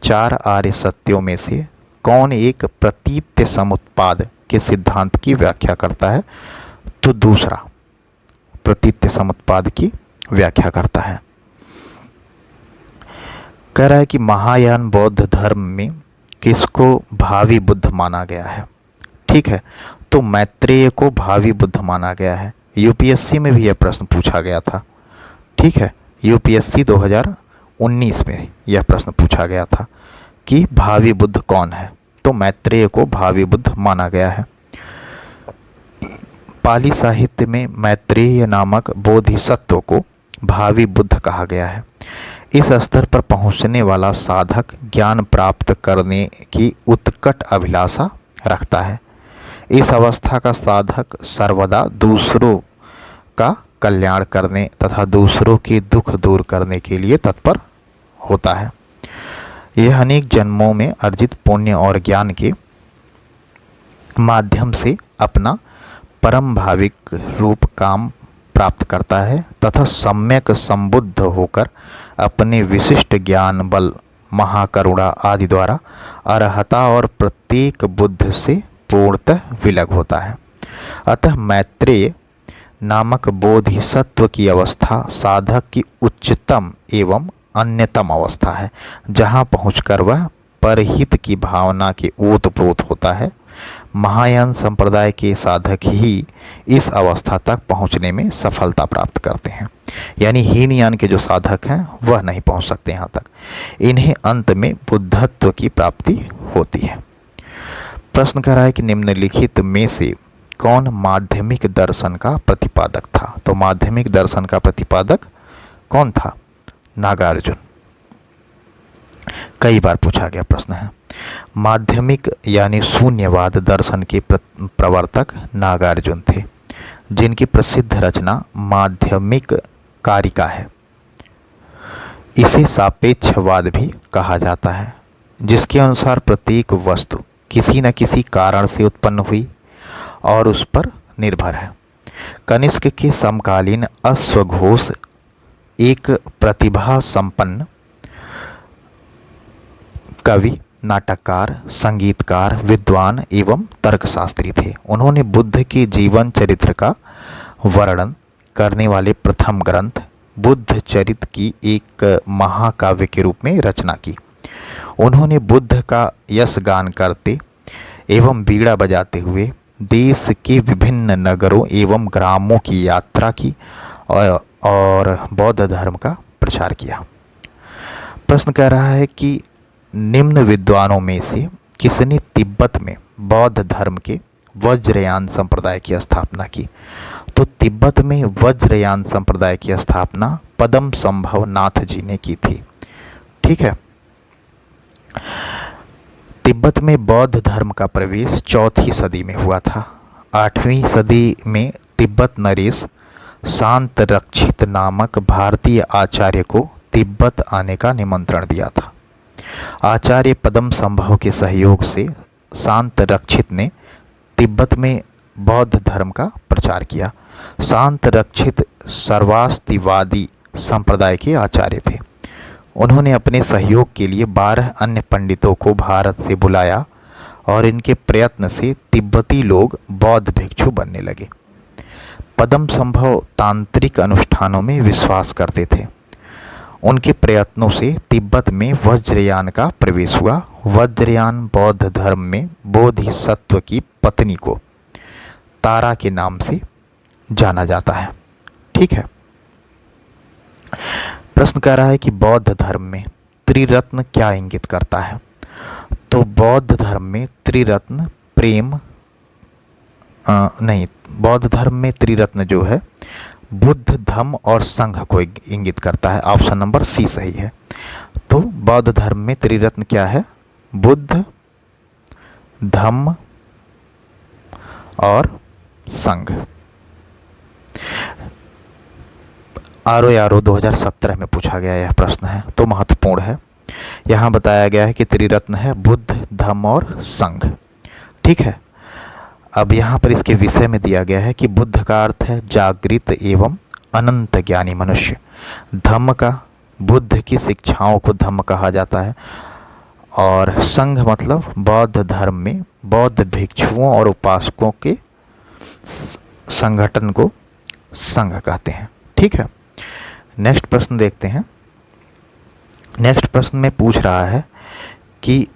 4 आर्य सत्यों में से कौन एक प्रतीत्य समुत्पाद के सिद्धांत की व्याख्या करता है? तो दूसरा प्रतीत्य समुत्पाद की व्याख्या करता है। कह रहा है कि महायान बौद्ध धर्म में किसको भावी बुद्ध माना गया है? ठीक है, तो मैत्रेय को भावी बुद्ध माना गया है। यूपीएससी में भी यह प्रश्न पूछा गया था। ठीक है, यूपीएससी 2019 में यह प्रश्न पूछा गया था कि भावी बुद्ध कौन है? तो मैत्रेय को भावी बुद्ध माना गया है। पाली साहित्य में मैत्रेय नामक बोधिसत्व को भावी बुद्ध कहा गया है। इस स्तर पर पहुंचने वाला साधक ज्ञान प्राप्त करने की उत्कट अभिलाषा रखता है। इस अवस्था का साधक सर्वदा दूसरों का कल्याण करने तथा दूसरों के दुख दूर करने के लिए तत्पर होता है। यह अनेक जन्मों में अर्जित पुण्य और ज्ञान के माध्यम से अपना परम भाविक रूप काम प्राप्त करता है तथा सम्यक संबुद्ध होकर अपने विशिष्ट ज्ञान बल, महाकरुणा आदि द्वारा अर्हता और प्रत्येक बुद्ध से पूर्णतः विलग होता है। अतः मैत्रेय नामक बोधिसत्व की अवस्था साधक की उच्चतम एवं अन्यतम अवस्था है, जहाँ पहुंचकर वह परहित की भावना के ओतप्रोत होता है। महायान संप्रदाय के साधक ही इस अवस्था तक पहुंचने में सफलता प्राप्त करते हैं। यानी हीनयान के जो साधक हैं वह नहीं पहुंच सकते यहाँ तक। इन्हें अंत में बुद्धत्व की प्राप्ति होती है। प्रश्न कह रहा है कि निम्नलिखित में से कौन माध्यमिक दर्शन का प्रतिपादक था? तो माध्यमिक दर्शन का प्रतिपादक कौन था? नागार्जुन। कई बार पूछा गया प्रश्न है। माध्यमिक यानी शून्यवाद दर्शन के प्रवर्तक नागार्जुन थे, जिनकी प्रसिद्ध रचना माध्यमिक कारिका है। इसे सापेक्षवाद भी कहा जाता है, जिसके अनुसार प्रत्येक वस्तु किसी न किसी कारण से उत्पन्न हुई और उस पर निर्भर है। कनिष्क के समकालीन अश्वघोष एक प्रतिभा संपन्न कवि, नाटककार, संगीतकार, विद्वान एवं तर्कशास्त्री थे। उन्होंने बुद्ध के जीवन चरित्र का वर्णन करने वाले प्रथम ग्रंथ बुद्ध चरित की एक महाकाव्य के रूप में रचना की। उन्होंने बुद्ध का यश गान करते एवं बीड़ा बजाते हुए देश के विभिन्न नगरों एवं ग्रामों की यात्रा की और बौद्ध धर्म का प्रचार किया। प्रश्न कह रहा है कि निम्न विद्वानों में से किसने तिब्बत में बौद्ध धर्म के वज्रयान संप्रदाय की स्थापना की? तो तिब्बत में वज्रयान संप्रदाय की स्थापना पदम संभव नाथ जी ने की थी। ठीक है। तिब्बत में बौद्ध धर्म का प्रवेश 4वीं सदी में हुआ था। 8वीं सदी में तिब्बत नरेश शांत रक्षित नामक भारतीय आचार्य को तिब्बत आने का निमंत्रण दिया था। आचार्य पदम संभव के सहयोग से शांत रक्षित ने तिब्बत में बौद्ध धर्म का प्रचार किया। शांत रक्षित सर्वास्तिवादी संप्रदाय के आचार्य थे। उन्होंने अपने सहयोग के लिए 12 अन्य पंडितों को भारत से बुलाया और इनके प्रयत्न से तिब्बती लोग बौद्ध भिक्षु बनने लगे। पदम संभव तांत्रिक अनुष्ठानों में विश्वास करते थे। उनके प्रयत्नों से तिब्बत में वज्रयान का प्रवेश हुआ। वज्रयान बौद्ध धर्म में बोधिसत्व की पत्नी को तारा के नाम से जाना जाता है। ठीक है। प्रश्न कह रहा है कि बौद्ध धर्म में त्रिरत्न क्या इंगित करता है? तो बौद्ध धर्म में त्रिरत्न प्रेम बौद्ध धर्म में त्रिरत्न जो है बुद्ध, धम्म और संघ को इंगित करता है। ऑप्शन नंबर सी सही है। तो बौद्ध धर्म में त्रिरत्न क्या है? बुद्ध, धम्म और संघ। आरओ 2017 में पूछा गया यह प्रश्न है, तो महत्वपूर्ण है। यहाँ बताया गया है कि त्रिरत्न है बुद्ध, धम्म और संघ। ठीक है। अब यहाँ पर इसके विषय में दिया गया है कि बुद्ध का अर्थ है जागृत एवं अनंत ज्ञानी मनुष्य। धम्म का बुद्ध की शिक्षाओं को धम्म कहा जाता है और संघ मतलब बौद्ध धर्म में बौद्ध भिक्षुओं और उपासकों के संगठन को संघ कहते हैं। ठीक है। नेक्स्ट प्रश्न देखते हैं। नेक्स्ट प्रश्न में पूछ रहा है कि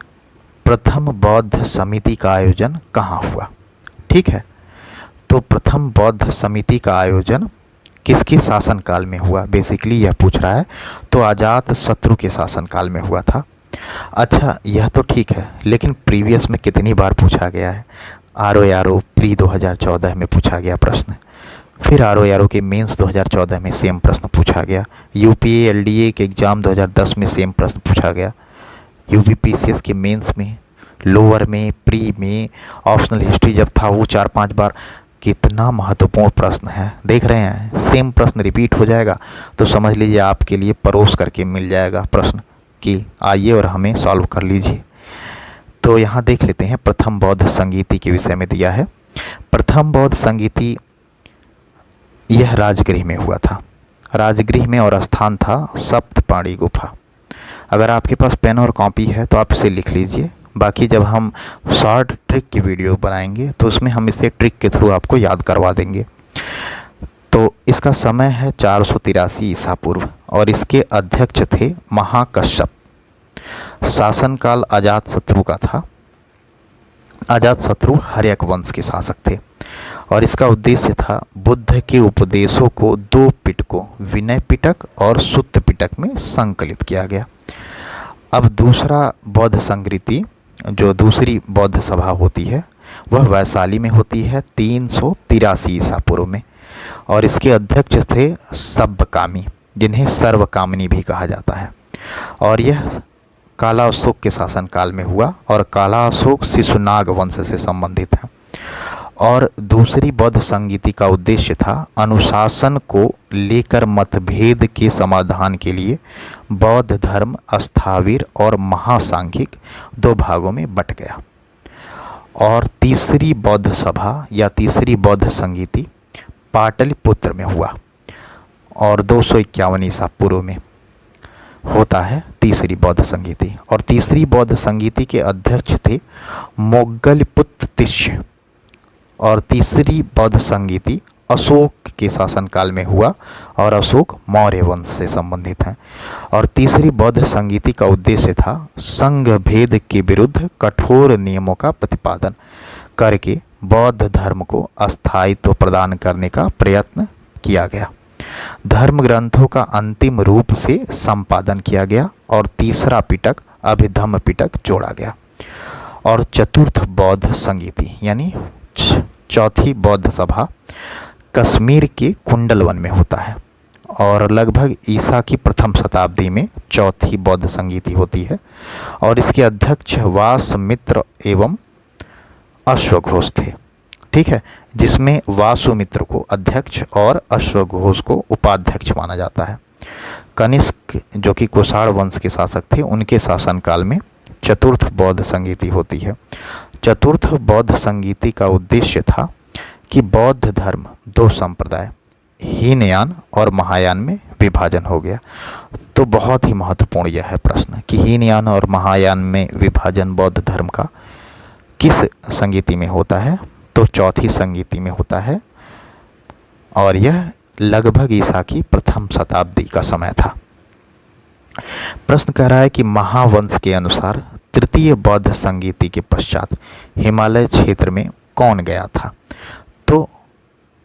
प्रथम बौद्ध समिति का आयोजन कहाँ हुआ? ठीक है। तो प्रथम बौद्ध समिति का आयोजन किसके शासनकाल में हुआ? बेसिकली यह पूछ रहा है। तो अजात शत्रु के शासनकाल में हुआ था। अच्छा, यह तो ठीक है, लेकिन प्रीवियस में कितनी बार पूछा गया है? आरओ प्री 2014 में पूछा गया प्रश्न, फिर आरओ के मेंस 2014 में सेम प्रश्न पूछा गया, यूपीए एलडीए के एग्ज़ाम 2010 में सेम प्रश्न पूछा गया, यूपीपीसीएस के मेंस में, लोअर में, प्री में, ऑप्शनल हिस्ट्री जब था वो 4-5 बार। कितना महत्वपूर्ण प्रश्न है, देख रहे हैं। सेम प्रश्न रिपीट हो जाएगा तो समझ लीजिए आपके लिए परोस करके मिल जाएगा प्रश्न कि आइए और हमें सॉल्व कर लीजिए। तो यहाँ देख लेते हैं प्रथम बौद्ध संगीति के विषय में दिया है। प्रथम बौद्ध संगीति यह राजगृह में हुआ था। राजगृह में और स्थान था सप्तपाणी गुफा। अगर आपके पास पेन और कॉपी है तो आप इसे लिख लीजिए। बाकी जब हम शॉर्ट ट्रिक की वीडियो बनाएंगे तो उसमें हम इसे ट्रिक के थ्रू आपको याद करवा देंगे। तो इसका समय है 483 ईसा पूर्व और इसके अध्यक्ष थे महाकश्यप। शासनकाल अजातशत्रु का था। अजातशत्रु हर्यक वंश के शासक थे और इसका उद्देश्य था बुद्ध के उपदेशों को दो पिटकों विनय पिटक और सुत्त पिटक में संकलित किया गया। अब दूसरा बौद्ध संस्कृति जो दूसरी बौद्ध सभा होती है वह वैशाली में होती है 383 ईसा पूर्व में, और इसके अध्यक्ष थे सब्बकामी, जिन्हें सर्वकामिनी भी कहा जाता है। और यह काला अशोक के शासनकाल में हुआ, और काला अशोक शिशुनाग वंश से संबंधित है। और दूसरी बौद्ध संगीति का उद्देश्य था अनुशासन को लेकर मतभेद के समाधान के लिए बौद्ध धर्म स्थाविर और महासांघिक दो भागों में बट गया। और तीसरी बौद्ध सभा या तीसरी बौद्ध संगीति पाटलिपुत्र में हुआ, और 251 ईसा पूर्व में होता है तीसरी बौद्ध संगीति। और तीसरी बौद्ध संगीति के अध्यक्ष थे मोग्गलपुत्र तिष्य। और तीसरी बौद्ध संगीति अशोक के शासनकाल में हुआ, और अशोक मौर्य वंश से संबंधित हैं। और तीसरी बौद्ध संगीति का उद्देश्य था संघ भेद के विरुद्ध कठोर नियमों का प्रतिपादन करके बौद्ध धर्म को अस्थायित्व प्रदान करने का प्रयत्न किया गया। धर्म ग्रंथों का अंतिम रूप से संपादन किया गया, और तीसरा पिटक अभिधम्म पिटक जोड़ा गया। और चतुर्थ बौद्ध संगीति यानी चौथी बौद्ध सभा कश्मीर के कुंडलवन में होता है, और लगभग ईसा की प्रथम शताब्दी में चौथी बौद्ध संगीति होती है। और इसके अध्यक्ष वासमित्र एवं अश्वघोष थे, ठीक है, जिसमें वासुमित्र को अध्यक्ष और अश्वघोष को उपाध्यक्ष माना जाता है। कनिष्क जो कि कुषाण वंश के शासक थे, उनके शासनकाल में चतुर्थ बौद्ध संगीति होती है। चतुर्थ बौद्ध संगीति का उद्देश्य था कि बौद्ध धर्म दो संप्रदाय हीनयान और महायान में विभाजन हो गया। तो बहुत ही महत्वपूर्ण यह है प्रश्न कि हीनयान और महायान में विभाजन बौद्ध धर्म का किस संगीति में होता है, तो चौथी संगीति में होता है, और यह लगभग ईसा की प्रथम शताब्दी का समय था। प्रश्न कह रहा है कि महावंश के अनुसार तृतीय बौद्ध संगीति के पश्चात हिमालय क्षेत्र में कौन गया था, तो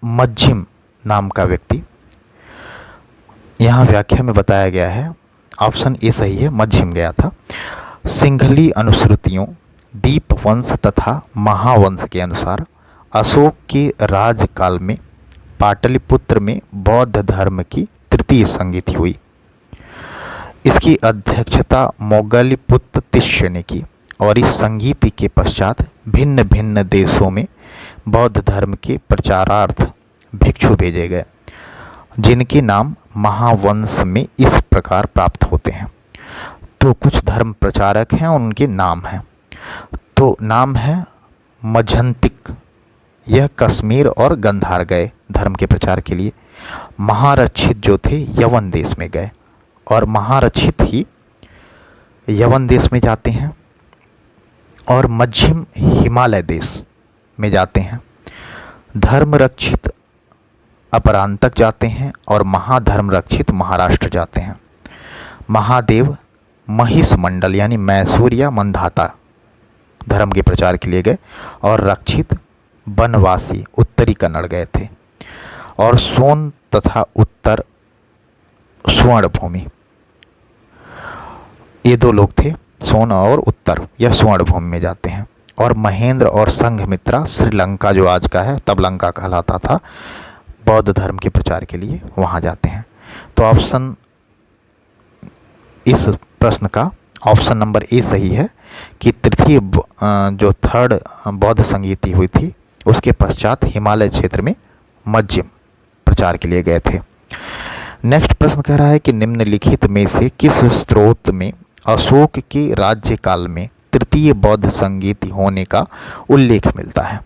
मज्झिम नाम का व्यक्ति। यहाँ व्याख्या में बताया गया है, ऑप्शन ए सही है, मज्झिम गया था। सिंघली अनुश्रुतियों दीपवंश तथा महावंश के अनुसार अशोक के राजकाल में पाटलिपुत्र में बौद्ध धर्म की तृतीय संगीति हुई। इसकी अध्यक्षता मोग्गलपुत्र तिष्य ने की, और इस संगीति के पश्चात भिन्न भिन्न देशों में बौद्ध धर्म के प्रचारार्थ भिक्षु भेजे गए, जिनके नाम महावंश में इस प्रकार प्राप्त होते हैं। तो कुछ धर्म प्रचारक हैं, उनके नाम हैं। तो नाम है मझंतिक, यह कश्मीर और गंधार गए धर्म के प्रचार के लिए। महारक्षित जो थे यवन देश में गए, और महारक्षित ही यवन देश में जाते हैं, और मध्यम हिमालय देश में जाते हैं। धर्म रक्षित अपरांतक जाते हैं, और महाधर्म रक्षित महाराष्ट्र जाते हैं। महादेव महिष मंडल यानी मैसूर या मंधाता धर्म के प्रचार के लिए गए, और रक्षित बनवासी उत्तरी कन्नड़ गए थे। और सोन तथा उत्तर स्वर्ण भूमि, ये दो लोग थे, सोन और उत्तर, यह स्वर्ण भूमि में जाते हैं। और महेंद्र और संघमित्रा श्रीलंका जो आज का है तब लंका कहलाता था, बौद्ध धर्म के प्रचार के लिए वहाँ जाते हैं। तो ऑप्शन इस प्रश्न का ऑप्शन नंबर ए सही है कि तृतीय जो थर्ड बौद्ध संगीति हुई थी उसके पश्चात हिमालय क्षेत्र में मध्यम प्रचार के लिए गए थे। नेक्स्ट प्रश्न कह रहा है कि निम्नलिखित में से किस स्रोत में अशोक के राज्यकाल में तृतीय बौद्ध संगीति होने का उल्लेख मिलता है।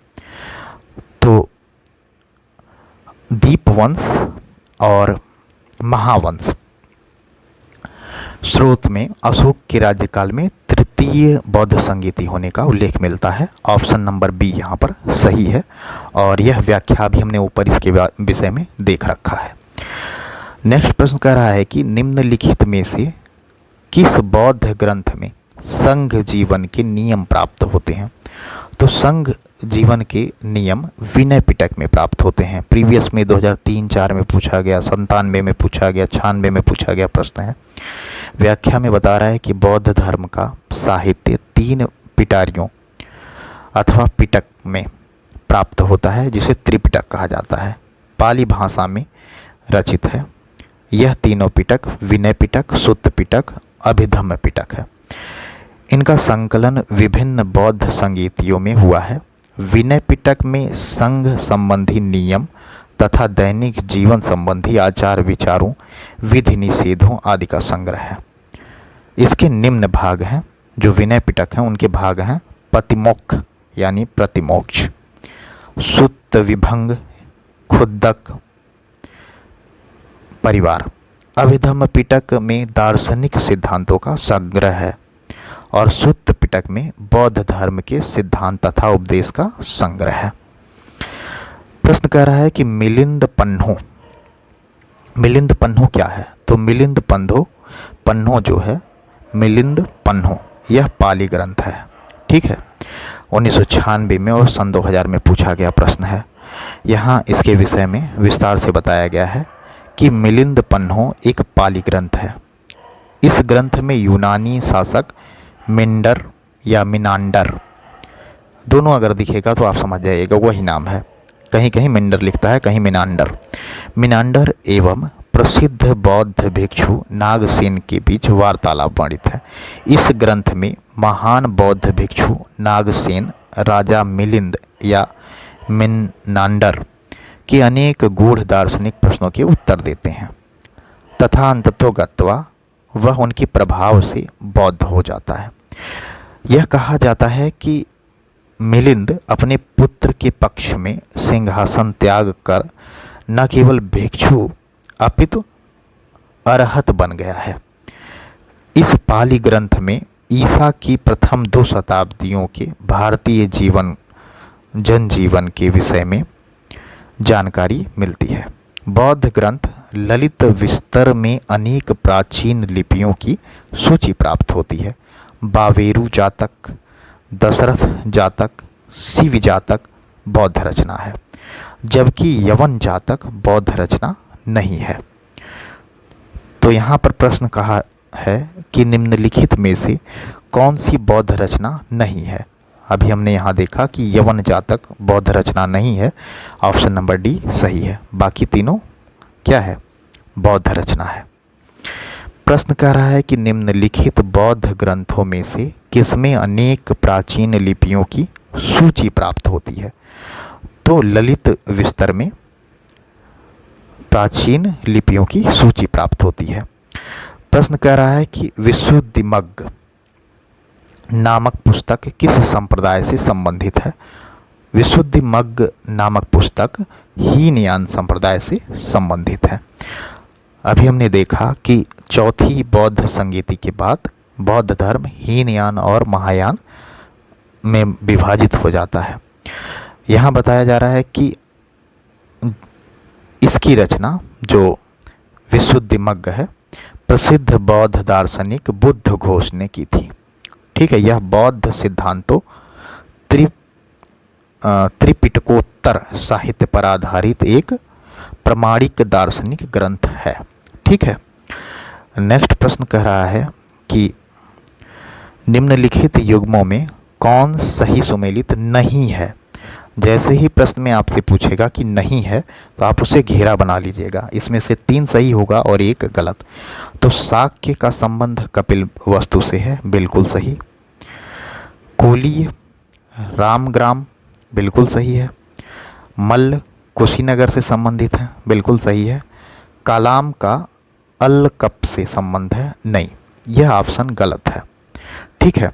तो दीपवंश और महावंश स्रोत में अशोक के राज्यकाल में तृतीय बौद्ध संगीति होने का उल्लेख मिलता है। ऑप्शन नंबर बी यहाँ पर सही है, और यह व्याख्या भी हमने ऊपर इसके विषय में देख रखा है। नेक्स्ट प्रश्न कह रहा है कि निम्नलिखित में से किस बौद्ध ग्रंथ में संघ जीवन के नियम प्राप्त होते हैं। तो संघ जीवन के नियम विनय पिटक में प्राप्त होते हैं। प्रीवियस में 2003-4 में पूछा गया, 97 में पूछा गया, 96 में पूछा गया प्रश्न है। व्याख्या में बता रहा है कि बौद्ध धर्म का साहित्य 3 पिटारियों अथवा पिटक में प्राप्त होता है, जिसे त्रिपिटक कहा जाता है। पाली भाषा में रचित है। यह तीनों पिटक विनय पिटक, सुत्त पिटक, अभिधम्म पिटक है। इनका संकलन विभिन्न बौद्ध संगीतियों में हुआ है। विनय पिटक में संघ संबंधी नियम तथा दैनिक जीवन संबंधी आचार विचारों, विधि निषेधों आदि का संग्रह है। इसके निम्न भाग हैं। जो विनय पिटक हैं उनके भाग हैं पतिमोक्ष यानी प्रतिमोक्ष, सुत्त विभंग, खुद्दक, परिवार। अभिधम्म पिटक में दार्शनिक सिद्धांतों का संग्रह है और सुत्त पिटक में बौद्ध धर्म के सिद्धांत तथा उपदेश का संग्रह है। प्रश्न कह रहा है कि मिलिंद पन्हो क्या है? तो मिलिंद पन्हो जो है, मिलिंद पन्हो यह पाली ग्रंथ है। ठीक है, 1996 में और सन 2000 में पूछा गया प्रश्न है। यहाँ इसके विषय में विस्तार से बताया गया है कि मिलिंद पन्हो एक पाली ग्रंथ है। इस ग्रंथ में यूनानी शासक मिंडर या मिनांडर, दोनों अगर दिखेगा तो आप समझ जाइएगा वही नाम है। कहीं कहीं मिंडर लिखता है, कहीं मिनांडर एवं प्रसिद्ध बौद्ध भिक्षु नागसेन के बीच वार्तालाप वर्णित है। इस ग्रंथ में महान बौद्ध भिक्षु नागसेन राजा मिलिंद या मिनांडर के अनेक गूढ़ दार्शनिक प्रश्नों के उत्तर देते हैं तथा अंततोगत्वा वह उनके प्रभाव से बौद्ध हो जाता है। यह कहा जाता है कि मिलिंद अपने पुत्र के पक्ष में सिंहासन त्याग कर न केवल भिक्षु अपितु अरहत बन गया है। इस पाली ग्रंथ में ईसा की प्रथम 2 शताब्दियों के भारतीय जनजीवन के विषय में जानकारी मिलती है। बौद्ध ग्रंथ ललित विस्तर में अनेक प्राचीन लिपियों की सूची प्राप्त होती है। बावेरु जातक, दशरथ जातक, शिव जातक बौद्ध रचना है, जबकि यवन जातक बौद्ध रचना नहीं है। तो यहाँ पर प्रश्न कहा है कि निम्नलिखित में से कौन सी बौद्ध रचना नहीं है? अभी हमने यहाँ देखा कि यवन जातक बौद्ध रचना नहीं है, ऑप्शन नंबर डी सही है। बाकी तीनों क्या है? बौद्ध रचना है। प्रश्न कह रहा है कि निम्नलिखित बौद्ध ग्रंथों में से किसमें अनेक प्राचीन लिपियों की सूची प्राप्त होती है? तो ललित विस्तर में प्राचीन लिपियों की सूची प्राप्त होती है। प्रश्न कह रहा है कि विशुद्धिमग्ग नामक पुस्तक किस संप्रदाय से संबंधित है? विशुद्धिमग्ग नामक पुस्तक हीनयान संप्रदाय से संबंधित है। अभी हमने देखा कि चौथी बौद्ध संगीति के बाद बौद्ध धर्म हीनयान और महायान में विभाजित हो जाता है। यहाँ बताया जा रहा है कि इसकी रचना जो विशुद्धिमग्ग है प्रसिद्ध बौद्ध दार्शनिक बुद्ध घोष ने की थी। ठीक है, यह बौद्ध सिद्धांतों त्रिपिटकोत्तर साहित्य पर आधारित एक प्रमाणिक दार्शनिक ग्रंथ है। ठीक है, नेक्स्ट प्रश्न कह रहा है कि निम्नलिखित युग्मों में कौन सही सुमेलित नहीं है? जैसे ही प्रश्न में आपसे पूछेगा कि नहीं है तो आप उसे घेरा बना लीजिएगा। इसमें से 3 सही होगा और 1 गलत। तो शाक्य का संबंध कपिल वस्तु से है, बिल्कुल सही। कोलीय रामग्राम बिल्कुल सही है। मल्ल कुशीनगर से संबंधित है, बिल्कुल सही है। कालाम का अलकप से संबंध है, नहीं, यह ऑप्शन गलत है। ठीक है,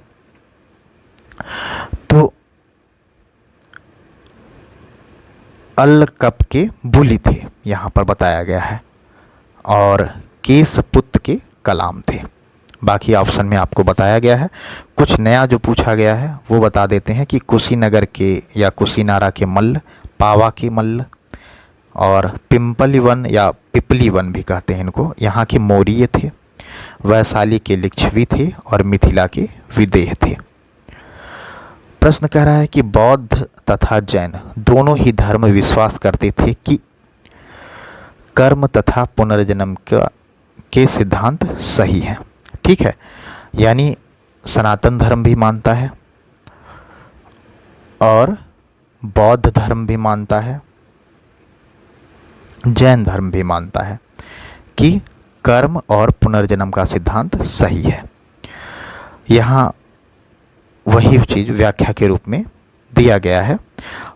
तो अलकप के बुली थे यहाँ पर बताया गया है और केसपुत के कलाम थे। बाकी ऑप्शन में आपको बताया गया है। कुछ नया जो पूछा गया है वो बता देते हैं कि कुशीनगर के या कुशीनारा के मल्ल, पावा के मल्ल और पिंपली वन या पिपली वन भी कहते हैं इनको, यहाँ के मौर्य थे। वैशाली के लिच्छवी थे और मिथिला के विदेह थे। प्रश्न कह रहा है कि बौद्ध तथा जैन दोनों ही धर्म विश्वास करते थे कि कर्म तथा पुनर्जन्म के सिद्धांत सही हैं। ठीक है, यानी सनातन धर्म भी मानता है और बौद्ध धर्म भी मानता है, जैन धर्म भी मानता है कि कर्म और पुनर्जन्म का सिद्धांत सही है। यहाँ वही चीज़ व्याख्या के रूप में दिया गया है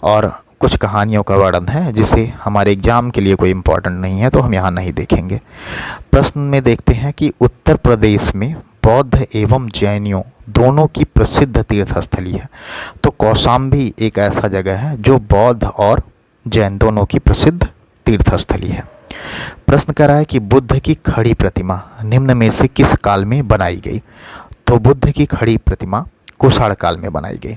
और कुछ कहानियों का वर्णन है जिसे हमारे एग्जाम के लिए कोई इम्पोर्टेंट नहीं है, तो हम यहाँ नहीं देखेंगे। प्रश्न में देखते हैं कि उत्तर प्रदेश में बौद्ध एवं जैनियों दोनों की प्रसिद्ध तीर्थस्थली है। तो कौशाम्बी एक ऐसा जगह है जो बौद्ध और जैन दोनों की प्रसिद्ध तीर्थस्थली है। प्रश्न कर रहा है कि बुद्ध की खड़ी प्रतिमा निम्न में से किस काल में बनाई गई? तो बुद्ध की खड़ी प्रतिमा कुषाण काल में बनाई गई।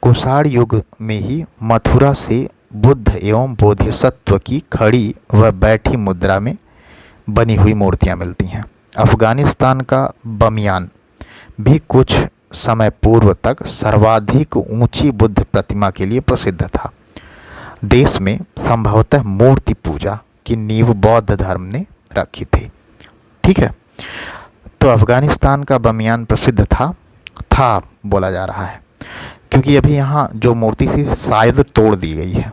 कुषाण युग में ही मथुरा से बुद्ध एवं बोधिसत्व की खड़ी व बैठी मुद्रा में बनी हुई मूर्तियां मिलती हैं। अफगानिस्तान का बमियान भी कुछ समय पूर्व तक सर्वाधिक ऊंची बुद्ध प्रतिमा के लिए प्रसिद्ध था। देश में संभवतः मूर्ति पूजा की नींव बौद्ध धर्म ने रखी थी। ठीक है, तो अफगानिस्तान का बमियान प्रसिद्ध था बोला जा रहा है, क्योंकि अभी यहाँ जो मूर्ति थी शायद तोड़ दी गई है,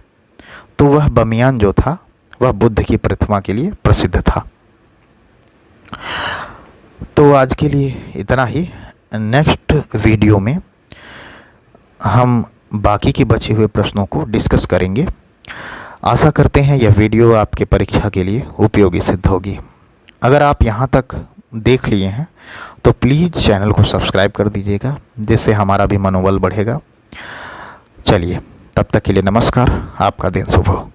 तो वह बमियान जो था वह बुद्ध की प्रतिमा के लिए प्रसिद्ध था। तो आज के लिए इतना ही। नेक्स्ट वीडियो में हम बाकी के बचे हुए प्रश्नों को डिस्कस करेंगे। आशा करते हैं यह वीडियो आपके परीक्षा के लिए उपयोगी सिद्ध होगी। अगर आप यहाँ तक देख लिए हैं तो प्लीज़ चैनल को सब्सक्राइब कर दीजिएगा, जिससे हमारा भी मनोबल बढ़ेगा। चलिए, तब तक के लिए नमस्कार। आपका दिन शुभ हो।